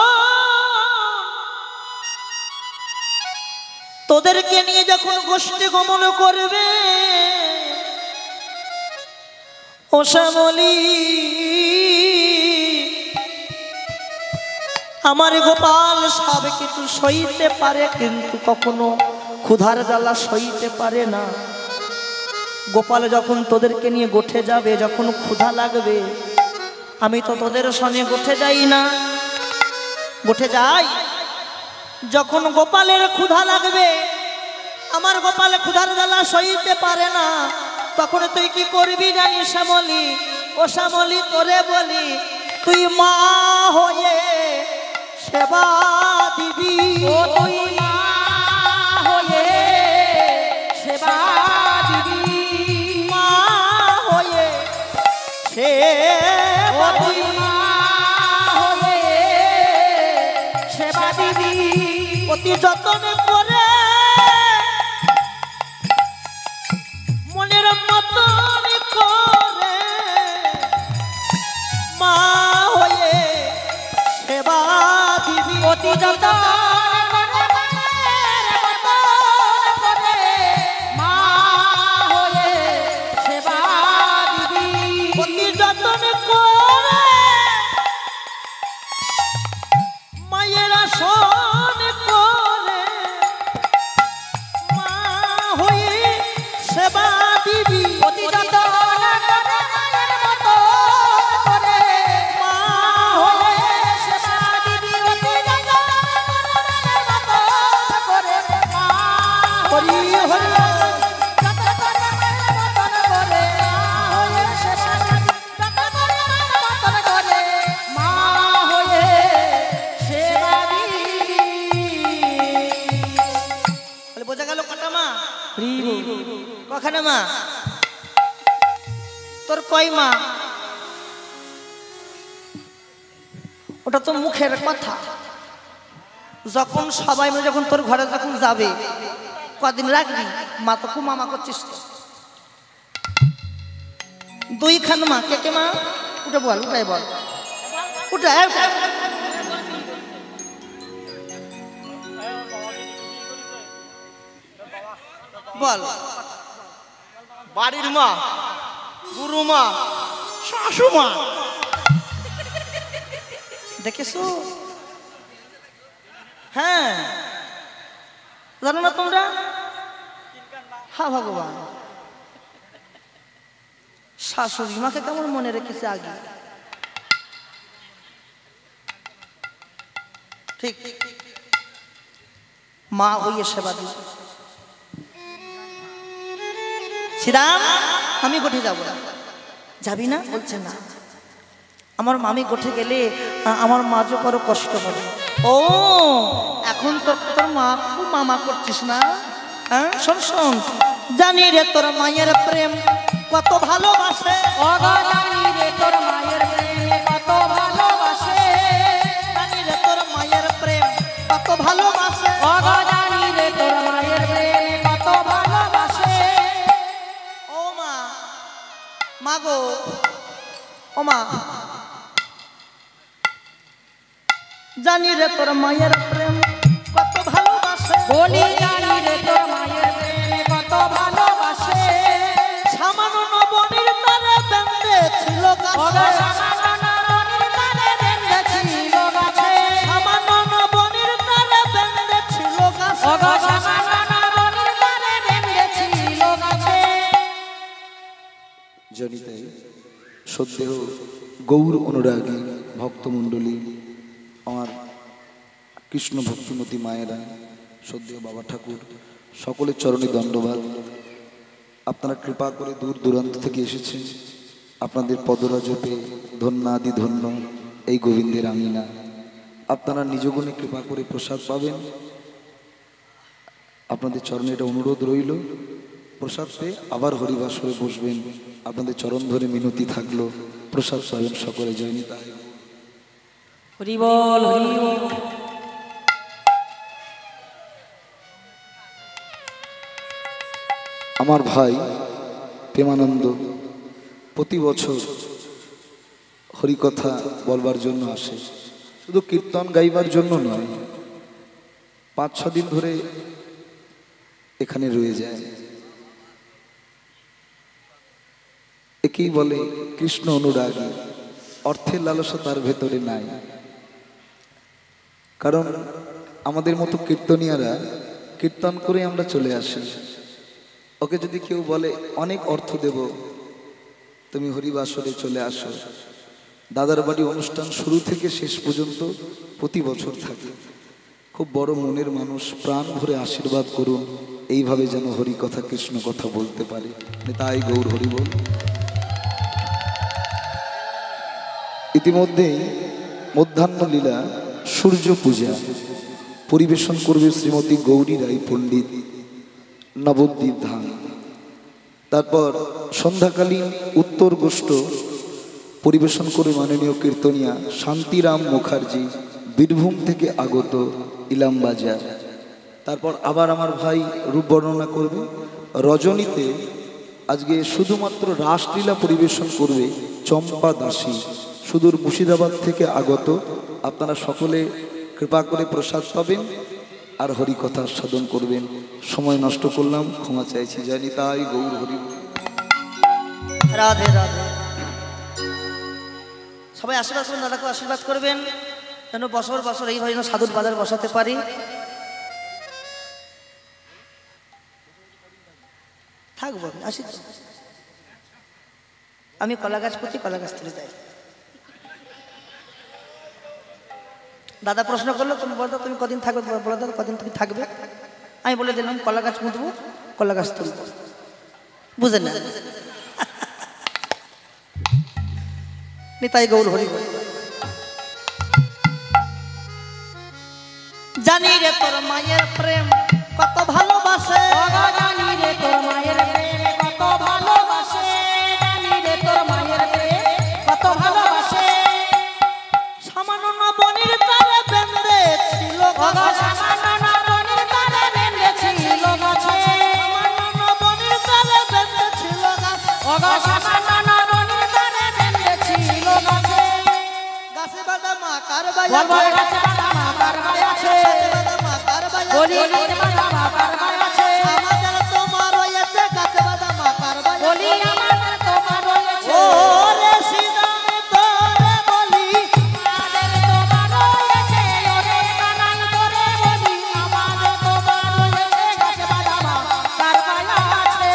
তোদেরকে নিয়ে যখন গোষ্ঠী গমন করবে, ও শ্যামলী, আমার গোপাল সব কিছু সইতে পারে কিন্তু কখনো ক্ষুধার জ্বালা সইতে পারে না। গোপাল যখন তোদেরকে নিয়ে গোঠে যাবে, যখন ক্ষুধা লাগবে, আমি তো তোদের সঙ্গে গোঠে যাই না, গোঠে যাই। যখন গোপালের ক্ষুধা লাগবে, আমার গোপাল ক্ষুধার জ্বালা সইতে পারে না, তখন তুই কি করবি জানিস শ্যামলী? ও শ্যামলী, তোরে বলি তুই মা হয়ে সেবা দিবি। ও তুই মা হয়ে সেবা দিবি, মা হয়ে সেবা তুই মা হয়ে সেবা দিবি। অতি যত্ন করে মনের মতন করে মা হয়ে সেবা দিবি। অতি যত্ন করে মনের মতন করে মা হয়ে সেবা দিবি। অতি যত্ন করে মায়ের আসন করে মা হয়ে সেবা দিবি। ওখানে মা তোর কয় মা? ওটা তো মুখের কথা। যখন সবাই মিলে যখন তোর ঘরে যখন যাবে কদিন রাখবি? মা তো খুব মামা করছিস তো। দুইখান মা, কে কে মা? উঠে বল, উঠাই বল, উঠে বল। বাড়ির মা, গুরু মা, শাশু মা। দেখেছো? হ্যাঁ, জানো না তোমরা? হ্যাঁ ভগবান, শাশুড়ি মাকে কেমন মনে রেখেছে আগে। ঠিক, মা হইয়ে সেবা দিল। শ্রীরাম, আমি গোঠে যাব না। যাবি না? বলছে না। আমার মামি গোঠে গেলে আমার মা যে বড় কষ্ট হবে। ও, এখন তোর মা খুব মামা করছিস না? হ্যাঁ, শোন শোন, জানি রে তোর মায়ের প্রেম কত ভালোবাসে। জানি রে তোর মায়ের প্রেম কত ভালোবাসে। জানি রে তোর মায়ের প্রেম কত ভালোবাসে। জানি রে তোর মায়ের প্রেম কত ভালোবাসে। ও মা, মা গো, ও মা, জানি রে তোর মায়ের প্রেম কত ভালোবাসে। বলি জানি রে তোর মায়ের প্রেম কত ভালোবাসে। সামান্য নবনীর তারে বেঁধে ছিল গাছে। সামান্য নবনীর তারে বেঁধে ছিল গাছে। সামান্য নবনীর তারে বেঁধে ছিল গাছে। সামান্য নবনীর তারে বেঁধে ছিল গাছে। জনিতে সদ্যেহ গৌর অনুরাগী ভক্তমণ্ডলী, আমার কৃষ্ণ ভক্তিমতী মায়েরা, সদ্যেহ বাবা ঠাকুর, সকলের চরণে দণ্ডবাদ। আপনারা কৃপা করে দূর দূরান্ত থেকে এসেছেন। আপনাদের পদরাজপে ধন্যাদি ধন্য এই গোবিন্দের আঙিনা। আপনারা নিজগুণে কৃপা করে প্রসাদ পাবেন। আপনাদের চরণে এটা অনুরোধ রইল, প্রসাদ পেয়ে আবার হরিবাসরে বসবেন। আপনাদের চরণ ধরে মিনতি থাকলো, প্রসাদ পাবেন সকলে। জয়নিতাই। হরি বল, হরি বল। আমার ভাই প্রেমানন্দ প্রতি বছর হরিকথা বলবার জন্য আসে, শুধু কীর্তন গাইবার জন্য নয়, 5-6 দিন ধরে এখানে রয়ে যায়। একেই বলে কৃষ্ণ অনুরাগী। অর্থের লালসা তার ভেতরে নাই। কারণ আমাদের মতো কীর্তনিয়ারা কীর্তন করে আমরা চলে আসি। ওকে যদি কেউ বলে অনেক অর্থ দেব, তুমি হরিবাসরে চলে আসো, দাদার বাড়ি অনুষ্ঠান শুরু থেকে শেষ পর্যন্ত প্রতি বছর থাকে। খুব বড় মনের মানুষ, প্রাণ ভরে আশীর্বাদ করুন, এইভাবে যেন হরি কথা কৃষ্ণ কথা বলতে পারে। তাই গৌর হরি বল। ইতিমধ্যেই মধ্যাহ্ন লীলা সূর্য পূজা পরিবেশন করবে শ্রীমতী গৌরী রায় পণ্ডিত, নবদ্বীপ ধাম। তারপর সন্ধ্যাকালীন উত্তর গোষ্ঠ পরিবেশন করে মাননীয় কীর্তনিয়া শান্তিরাম মুখার্জি, বীরভূম থেকে আগত, ইলামবাজার। তারপর আবার আমার ভাই রূপ বর্ণনা করবে। রজনীতে আজকে শুধুমাত্র রাসলীলা পরিবেশন করবে চম্পা দাসী, সুদূর মুর্শিদাবাদ থেকে আগত। আপনারা সকলে কৃপা করে প্রসাদ পাবেন আর হরিকথা সাধন করবেন। সময় নষ্ট করলাম, ক্ষমা চাইছি। জানি তাই গৌর হরি। রাধে রাধে। সবাই আশীর্বাদ করুন, দাদাকে আশীর্বাদ করবেন যেন বছর বছর এইভাবে যেন সাধুর বাজার বসাতে পারি। থাকবো, আমি আসি তো। আমি কলা গাছ প্রতি কলা গাছ তুলে যাই। দাদা প্রশ্ন করলো, তুমি বলো তুমি কদিন থাকবে? বলে দাদা কদিন তুমি থাকবে? আমি বলে দিলাম কলা গাছ পুঁতবো, কলা গাছ তুলবো। বুঝেন না? নিতাই গৌর হরি বল। জানি রে তোর মায়ের প্রেম কত ভালোবাসে। জানি রে তোর মায়ের প্রেম বাই বল বল আছে গাছে বাদাম কার বাই আছে গাছে বাদাম কার বাই বলি আছে গাছে বাদাম কার বাই আছে আমাদের তোমার রয়েছে গাছে বাদাম কার বাই বলি আমাদের তোমার রয়েছে ও রে শ্রীরাম তোরে বলি আমাদের তোমার রয়েছে ওরে কানাই তোরে বলি আমাদের তোমার রয়েছে গাছে বাদাম কার বাই আছে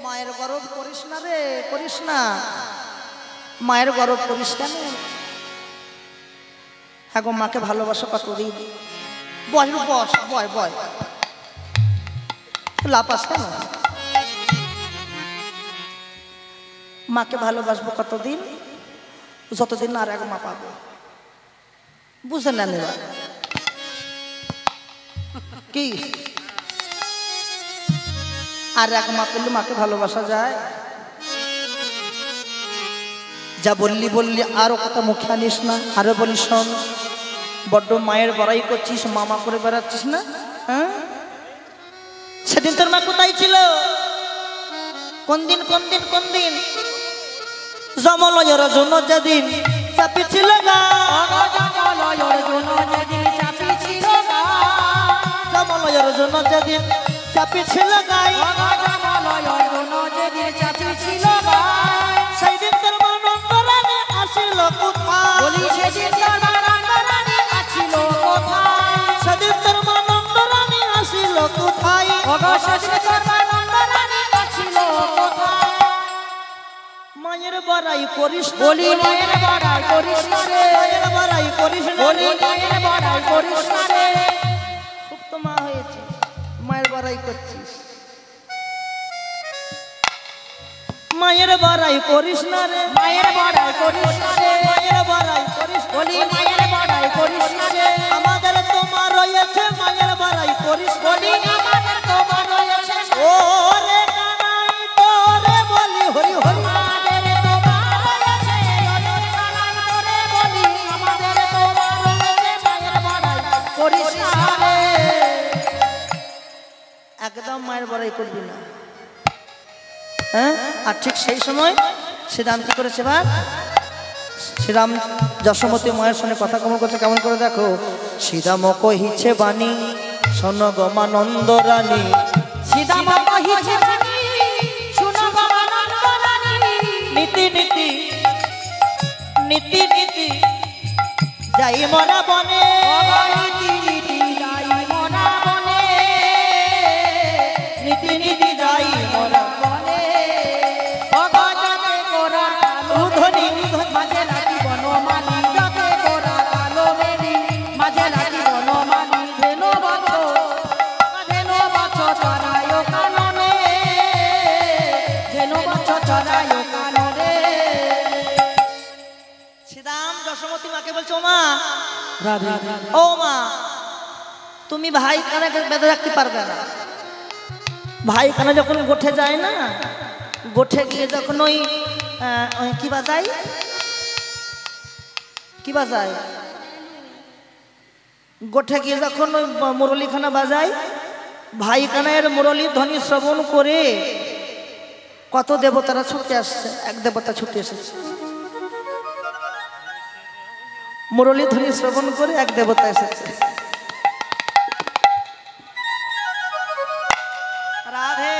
মায়ের গর্ব করিস না রে করিস না মায়ের গর্ব করিস কেন হ্যাঁ গো মাকে ভালোবাসো কতদিন বয় বস বয় বয় লাপাস কেন মাকে ভালোবাসবো কতদিন যতদিন আর এক মা পাবো বুঝে নেন এবার কি আর এক মা পেলে মাকে ভালোবাসা যায় যা বললি বললি আরো কথা মুখে আনিস না আরো বলি শোন বড্ড মায়ের বড়াই করছিস মামা করে বেড়াচ্ছিস না হ্যাঁ সেদিন তোর মা কোথায় ছিল কোন দিন কোন দিন কোন দিন জমলয়ের জন্য যেদিন চাপি ছিল গা জমলয়ের জন্য যেদিন চাপি ছিল গা জমলয়ের জন্য যেদিন চাপি ছিল গাই জমলয়ের জন্য যেদিন চাপি ছিল গা সেই দিন তোর মা নন্দরানী আসিল কোথায় বলি সেদিন তোর মা নন্দরানী আছিল কোথায় সেদিন তোর মা নন্দরানী আসিল কোথায় ওগো সেদিন তোর মা নন্দরানী আছিল কোথায় মায়ের বড়াই করিস না বলি মায়ের বড়াই করিস না রে মায়ের বড়াই করিস না বলি মায়ের বড়াই করিস না রে খুব তো মা হয়েছে মায়ের বড়াই করছিস মায়ের বড়াই করিস না রে মায়ের বড়াই করিস না রে মায়ের বড়াই করিস না। বলি মায়ের বড়াই করিস না রে আমাদের তোমার রয়েছে মায়ের বড়াই করিস না। বলি আমাদের তোমার রয়েছে ও রে কানাই তোরে বলি হরি হরি আমাদের তোমার রয়েছে ওরে কানাই তোরে বলি আমাদের তোমার রয়েছে মায়ের বড়াই করিস না রে একদম মায়ের বড়াই করবি না হ্যাঁ আর ঠিক সেই সময় শ্রীরাম কি করেছে বা শ্রীরাম যশোমতী মায়ের সঙ্গে কথা কেমন করছে কেমন করে দেখো শ্রীরাম কহিছে বাণী শোন গো মা নন্দরানী সীতা মা কহিছে বাণী শুনো গো মা নন্দরানী নীতি নীতি নীতি নীতি যাই মরা বনে নীতি নীতি যাই মোরা বনে নীতি নীতি যাই মরা বনে ভগজনে কোরা কালো উধনি মাঝে লাগি বনমালী যাতে কোরা কালো মেরি মাঝে লাগি বনমালী ধেনো বাছো চড়ায় কাননে ধেনো বাছো চড়ায় কাননে শ্রীরাম যশোমতী মাকে বলছো মা রাধে ও মা তুমি ভাই কানাকে বেঁধে রাখতে পারবে না ভাই কানা যখন গোঠে যায় না গোঠে গিয়ে যখন ওই কি বাজায় কি বাজায় গোঠে গিয়ে যখন ওই মুরলীখানা বাজায় ভাই কানায়ের মুরলীর ধ্বনি শ্রবণ করে কত দেবতারা ছুটে আসছে এক দেবতা ছুটে এসেছে মুরলী ধ্বনি শ্রবণ করে এক দেবতা এসেছে রাধে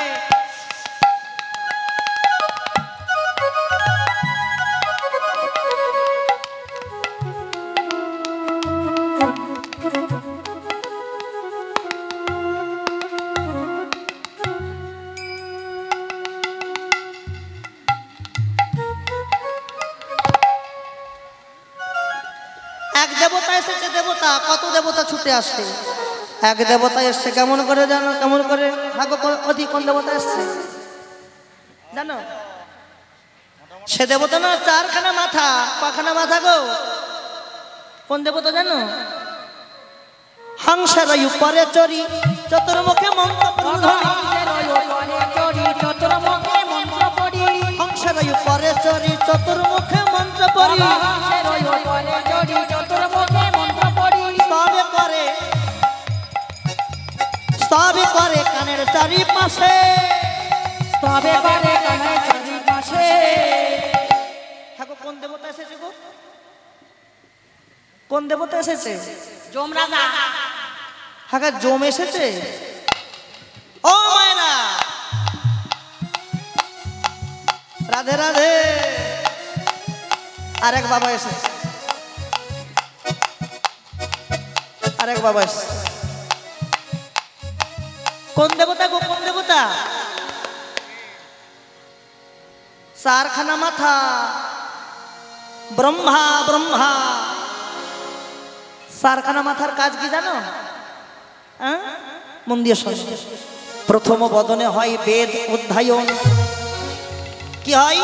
এক দেবতা এসেছে দেবতা কত দেবতা ছুটে আসছে এক দেবতা এসছে কেমন করে জানো কেমন করে অতি কোন দেবতা এসছে জানো সে দেবতা না চারখানা মাথা কখানা মাথা গো কোন দেবতা জানো হংসের উপরে চরি চতুর্মুখে মন্ত্র হংসের উপরে চরি চতুর্মুখে মন্ত্র পড়ি তবে করে কানের চারিপাশে ঠাকুর কোন দেবতা এসেছে গো কোন দেবতা এসেছে? যম রাজা। হ্যাঁ, জম এসেছে। ও মায়েরা, রাধে রাধে। আরেক বাবা এসেছে, আরেক বাবা এসেছে। কোন দেবতা গো, কোন দেবতা? চারখানা মাথা, ব্রহ্মা। ব্রহ্মা চারখানা মাথার কাজ কি জানো? মন দিয়ে শোনো। প্রথম বদনে হয় বেদ অধ্যায়ন। কি হয়?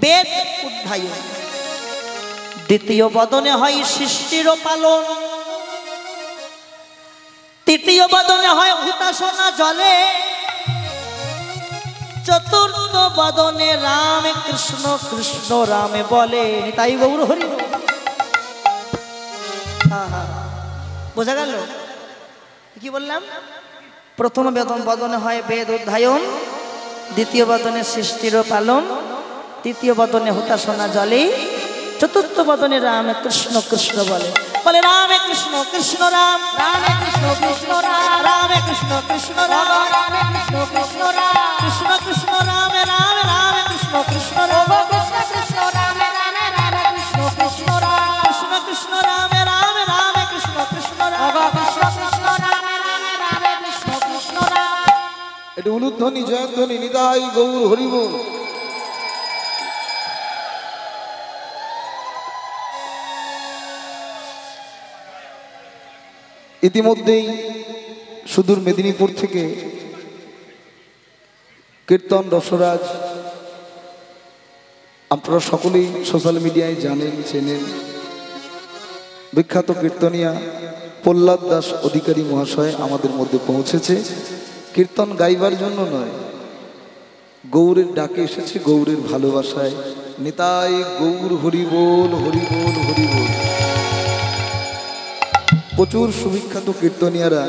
বেদ অধ্যায়ন। দ্বিতীয় বদনে হয় সৃষ্টির পালন। তৃতীয় বদনে হয় হুতাশনা জলে। চতুর্থ বদনে রাম কৃষ্ণ কৃষ্ণ রামে বলে। তাই গৌর হরি। বোঝা গেল কি বললাম? প্রথম বদনে হয় বেদ অধ্যায়ন, দ্বিতীয় বদনে সৃষ্টির পালন, তৃতীয় বদনে হুতাশনা জলে, চতুর্থ বদনে রাম কৃষ্ণ কৃষ্ণ বলে। বলে রামে কৃষ্ণ কৃষ্ণ রাম, রামে কৃষ্ণ কৃষ্ণ রাম, রামে কৃষ্ণ কৃষ্ণ রাম, রামে কৃষ্ণ কৃষ্ণ রাম, কৃষ্ণ কৃষ্ণ রামে রামে রামে কৃষ্ণ কৃষ্ণ রাম, কৃষ্ণ কৃষ্ণ রামে রামে রামে কৃষ্ণ কৃষ্ণ রাম, কৃষ্ণ কৃষ্ণ রামে রামে রামে কৃষ্ণ কৃষ্ণ রাম, কৃষ্ণ কৃষ্ণ রামে রামে রামে কৃষ্ণ কৃষ্ণ রাম। এটা উলুধ্বনি জয়ধ্বনি নিতাই গৌর হরি বল। ইতিমধ্যেই সুদূর মেদিনীপুর থেকে কীর্তন রসরাজ আপনারা সকলেই সোশ্যাল মিডিয়ায় জানেন, চেনেন। বিখ্যাত কীর্তনিয়া প্রহ্লাদ দাস অধিকারী মহাশয় আমাদের মধ্যে পৌঁছেছে। কীর্তন গাইবার জন্য নয়, গৌরের ডাকে এসেছে, গৌরের ভালোবাসায়। নিতাই গৌর হরি বল, হরি বল, হরি বল। প্রচুর সুবিখ্যাত কীর্তনিয়ারা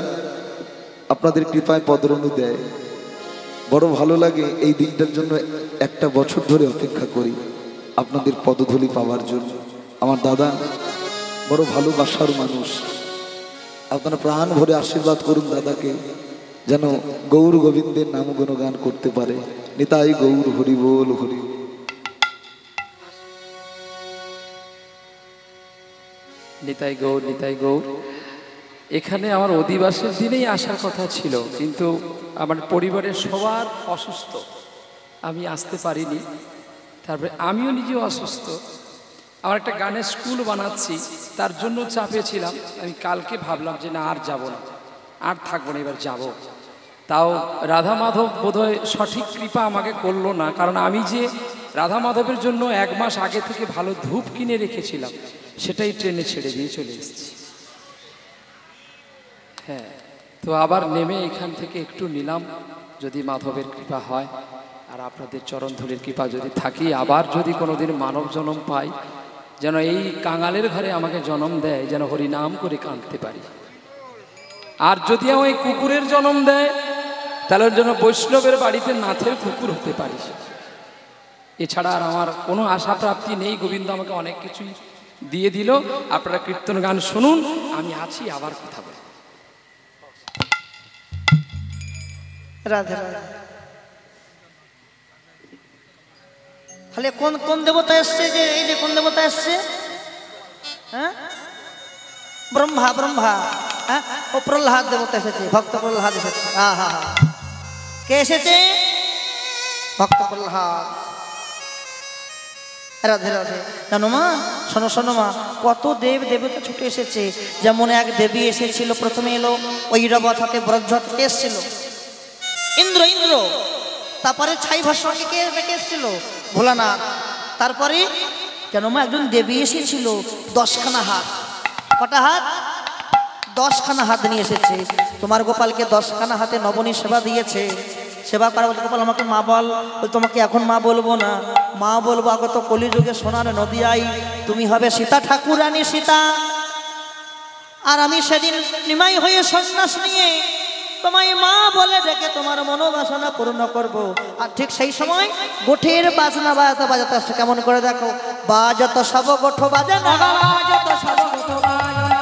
আপনাদের কৃপায় পদরণু দেয়। বড় ভালো লাগে। এই দিনটার জন্য একটা বছর ধরে অপেক্ষা করি আপনাদের পদধূলি পাওয়ার জন্য। আমার দাদা বড় ভালোবাসার মানুষ। আপনারা প্রাণ ভরে আশীর্বাদ করুন দাদাকে, যেন গৌর গোবিন্দের নাম গুণগান করতে পারে। নিতাই গৌর হরি বল, হরি। নিতাই গৌর, নিতাই গৌর। এখানে আমার অধিবাসের দিনেই আসার কথা ছিল, কিন্তু আমার পরিবারের সবার অসুস্থ, আমি আসতে পারিনি। তারপরে আমিও নিজেও অসুস্থ। আমার একটা গানের স্কুল বানাচ্ছি, তার জন্য চাপে ছিলাম। আমি কালকে ভাবলাম যে না, আর যাব না, আর থাকবো না, এবার যাব। তাও রাধা মাধব বোধহয় সঠিক কৃপা আমাকে করলো না, কারণ আমি যে রাধা মাধবের জন্য 1 মাস আগে থেকে ভালো ধূপ কিনে রেখেছিলাম, সেটাই ট্রেনে ছেড়ে দিয়ে চলে এসেছি। হ্যাঁ, তো আবার নেমে এখান থেকে একটু নিলাম, যদি মাধবের কৃপা হয় আর আপনাদের চরণধুলির কৃপা যদি থাকি, আবার যদি কোনোদিন মানব জন্ম পাই, যেন এই কাঙালের ঘরে আমাকে জন্ম দেয়, যেন হরিনাম করে কাঁদতে পারি। আর যদি আমায় কুকুরের জন্ম দেয়, তাহলে যেন বৈষ্ণবের বাড়িতে নাথের কুকুর হতে পারি। এছাড়া আর আমার কোনো আশা প্রাপ্তি নেই। গোবিন্দ আমাকে অনেক কিছুই দিয়ে দিল। আপনারা কীর্তন গান শুনুন, আমি আছি, আবার কথা বলব। রাধে রাধে। তাহলে কোন কোন দেবতা এসছে? যে এই যে কোন দেবতা এসছে? হ্যাঁ, ব্রহ্মা। ব্রহ্মা, হ্যাঁ, ও প্রহ্লাদ দেবতা এসেছে, ভক্ত প্রহ্লাদ এসেছে। হা। কে এসেছে? ভক্ত প্রহ্লাদ। রাধে রাধে। জানো মা, শোনো শোনো মা, কত দেব দেবতা ছুটে এসেছে। যেমন এক দেবী এসেছিল, প্রথমে এলো ঐরবত হাতে ব্রজ থেকে এসেছিল ইন্দ্র। ইন্দ্র, তারপরে ছাই ভাস্করকে কে এসেছিল? ভোলানাথ। তারপরে জানো মা, একজন দেবী এসেছিল, 10খানা হাত। কটা হাত? 10খানা হাত নিয়ে এসেছে। তোমার গোপালকে 10খানা হাতে নবনী সেবা দিয়েছে। সেবা করা বলতে, গোপাল আমাকে মা বল। তোমাকে এখন মা বলবো না, মা বলবো আগত কলিযুগে সোনার নদিয়াই তুমি হবে সীতা ঠাকুরানী সীতা। আর আমি সেদিন নিমাই হয়ে সন্ন্যাস নিয়ে তোমায় মা বলে ডেকে তোমার মনোবাসনা পূর্ণ করব। আর ঠিক সেই সময় গোঠের বাজনা বাজাতে বাজাতে আসছে। কেমন করে দেখো, বাজত সব গোঠ বাজে না অগাজত সব গোঠ বাজনা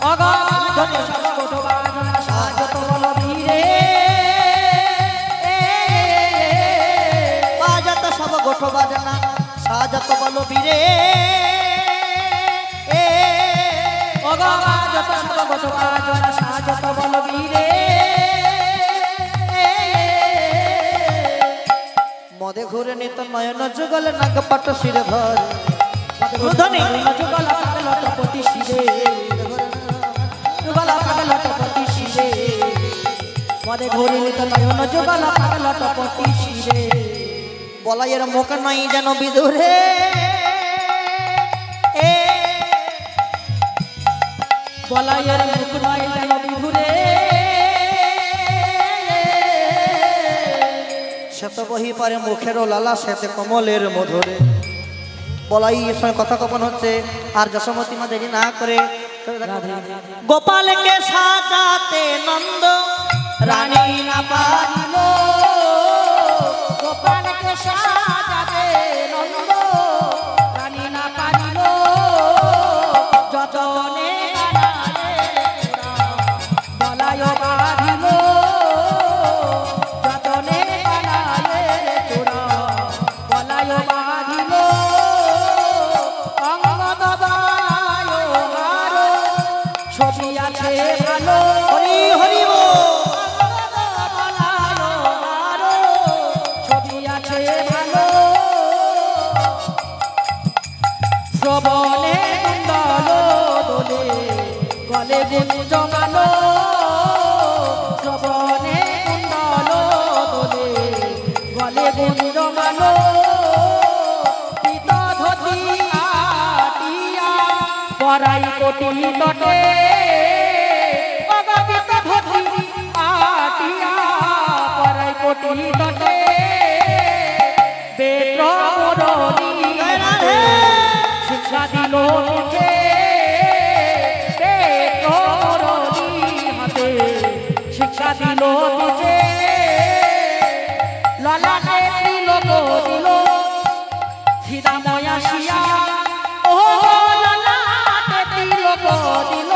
অগাজত সব গোঠ বাজনা সাজত বল বীরে বাজত সব গোঠ বাজে না সাজত বল বীরে অগাজত সব গোঠ বাজনা সাজত বল বীরে মদে ঘুরে নিত নয়ন যুগল নাগপট শিরে ভর ধ্বনি যুগল লটপতি শিরে যুগল লটপতি শিরে মদে ঘুরে নিত নয়ন যুগল লটপতি শিরে বলাইয়ের মুখ নাই যেন বিদুরে বলাইয়ের মুখ নাই যেন বিধুরে শ্বেত বহি পারে মুখেরও লালা শ্বেতে কমলের মধুরে বলাই এর সঙ্গে কথা কপন হচ্ছে আর যশোমতী মা দেরি না করে গোপালকে সাজাতে নন্দ রানী না পারিল গোপালকে সাজাতে নন্দ রানী না পারিল যতনে বলায় বাঁধিল যতনে বলায় বাঁধিল অঙ্গদ বলায় ছবি আছে ভালো হরি হরি ছবি আছে ভালো শ্রবণে কুণ্ডল দোলে গলে গুঞ্জমালো শ্রবণে কুণ্ডল দোলে গলে গুঞ্জমালো পিত ধতি আটিয়া পরাই কোটি তটে অগপিত ধতি আটিয়া পরাই কোটি তটে বেত্র মোরনি শিক্ষা দিল মুখে বেত্র মোরনি হাতে শিক্ষা দিল মুখে ললাটে দিল দিল সিদাময়া শিয়া ও ললাটে দিল দিল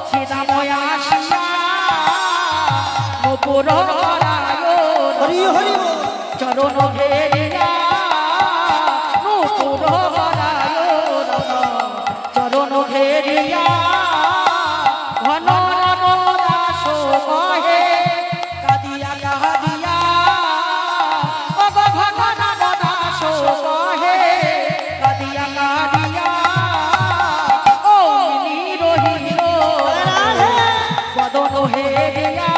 সিদাময়া শিয়া নপুর হরি হরি চরণ ঘেরিয়া নপুর চরণ ঘেরিয়া ঘন রাস কহে কাদিয়া কাদিয়া অব ঘন রাস কহে কাদিয়া কাদিয়া ও নিরোহিল বদন হেরিয়া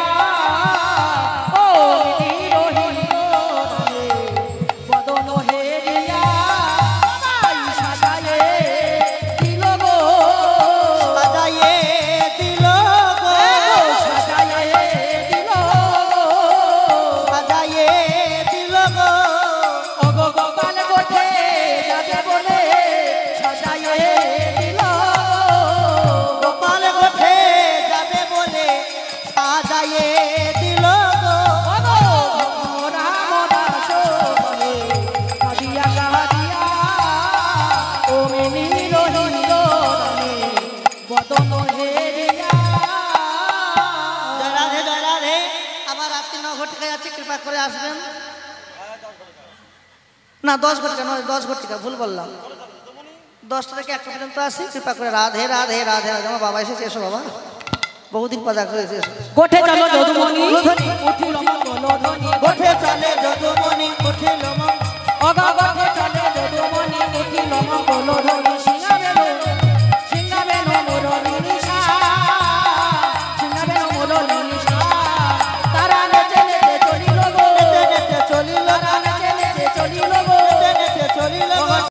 ও নিরোহিল বদন হেরিয়া সাজায়ে দিল গো সাজায়ে দিল গো সাজায়ে দিল সাজায়ে দিল গো ওগো গোপাল গোঠে যাবে বলে সাজায়ে দিল গোপাল গোঠে যাবে বলে সাজায়ে দিল গো ওগো রাম দাস বলে কাদিয়া কাদিয়া ও মিনি রহিল রানী বদন হেরিয়া জয় রাধে আবার রাত্রি 9 ঘটিকা যাচ্ছে কৃপা করে আসবেন না 10 ঘটিকা নয় 10 ঘটিকা ভুল বললাম 10টা থেকে 1টা পর্যন্ত আসি কৃপা করে রাধে রাধে রাধে রাধে আমার বাবা এসেছে এসো বাবা বহুদিন পর দেখা হয়েছে এসো গোঠে চলো যদুমণি উলুধ্বনি। উঠিল মঙ্গল ধ্বনি গোঠে চলে যদুমণি উঠিল মঙ্গল অগগত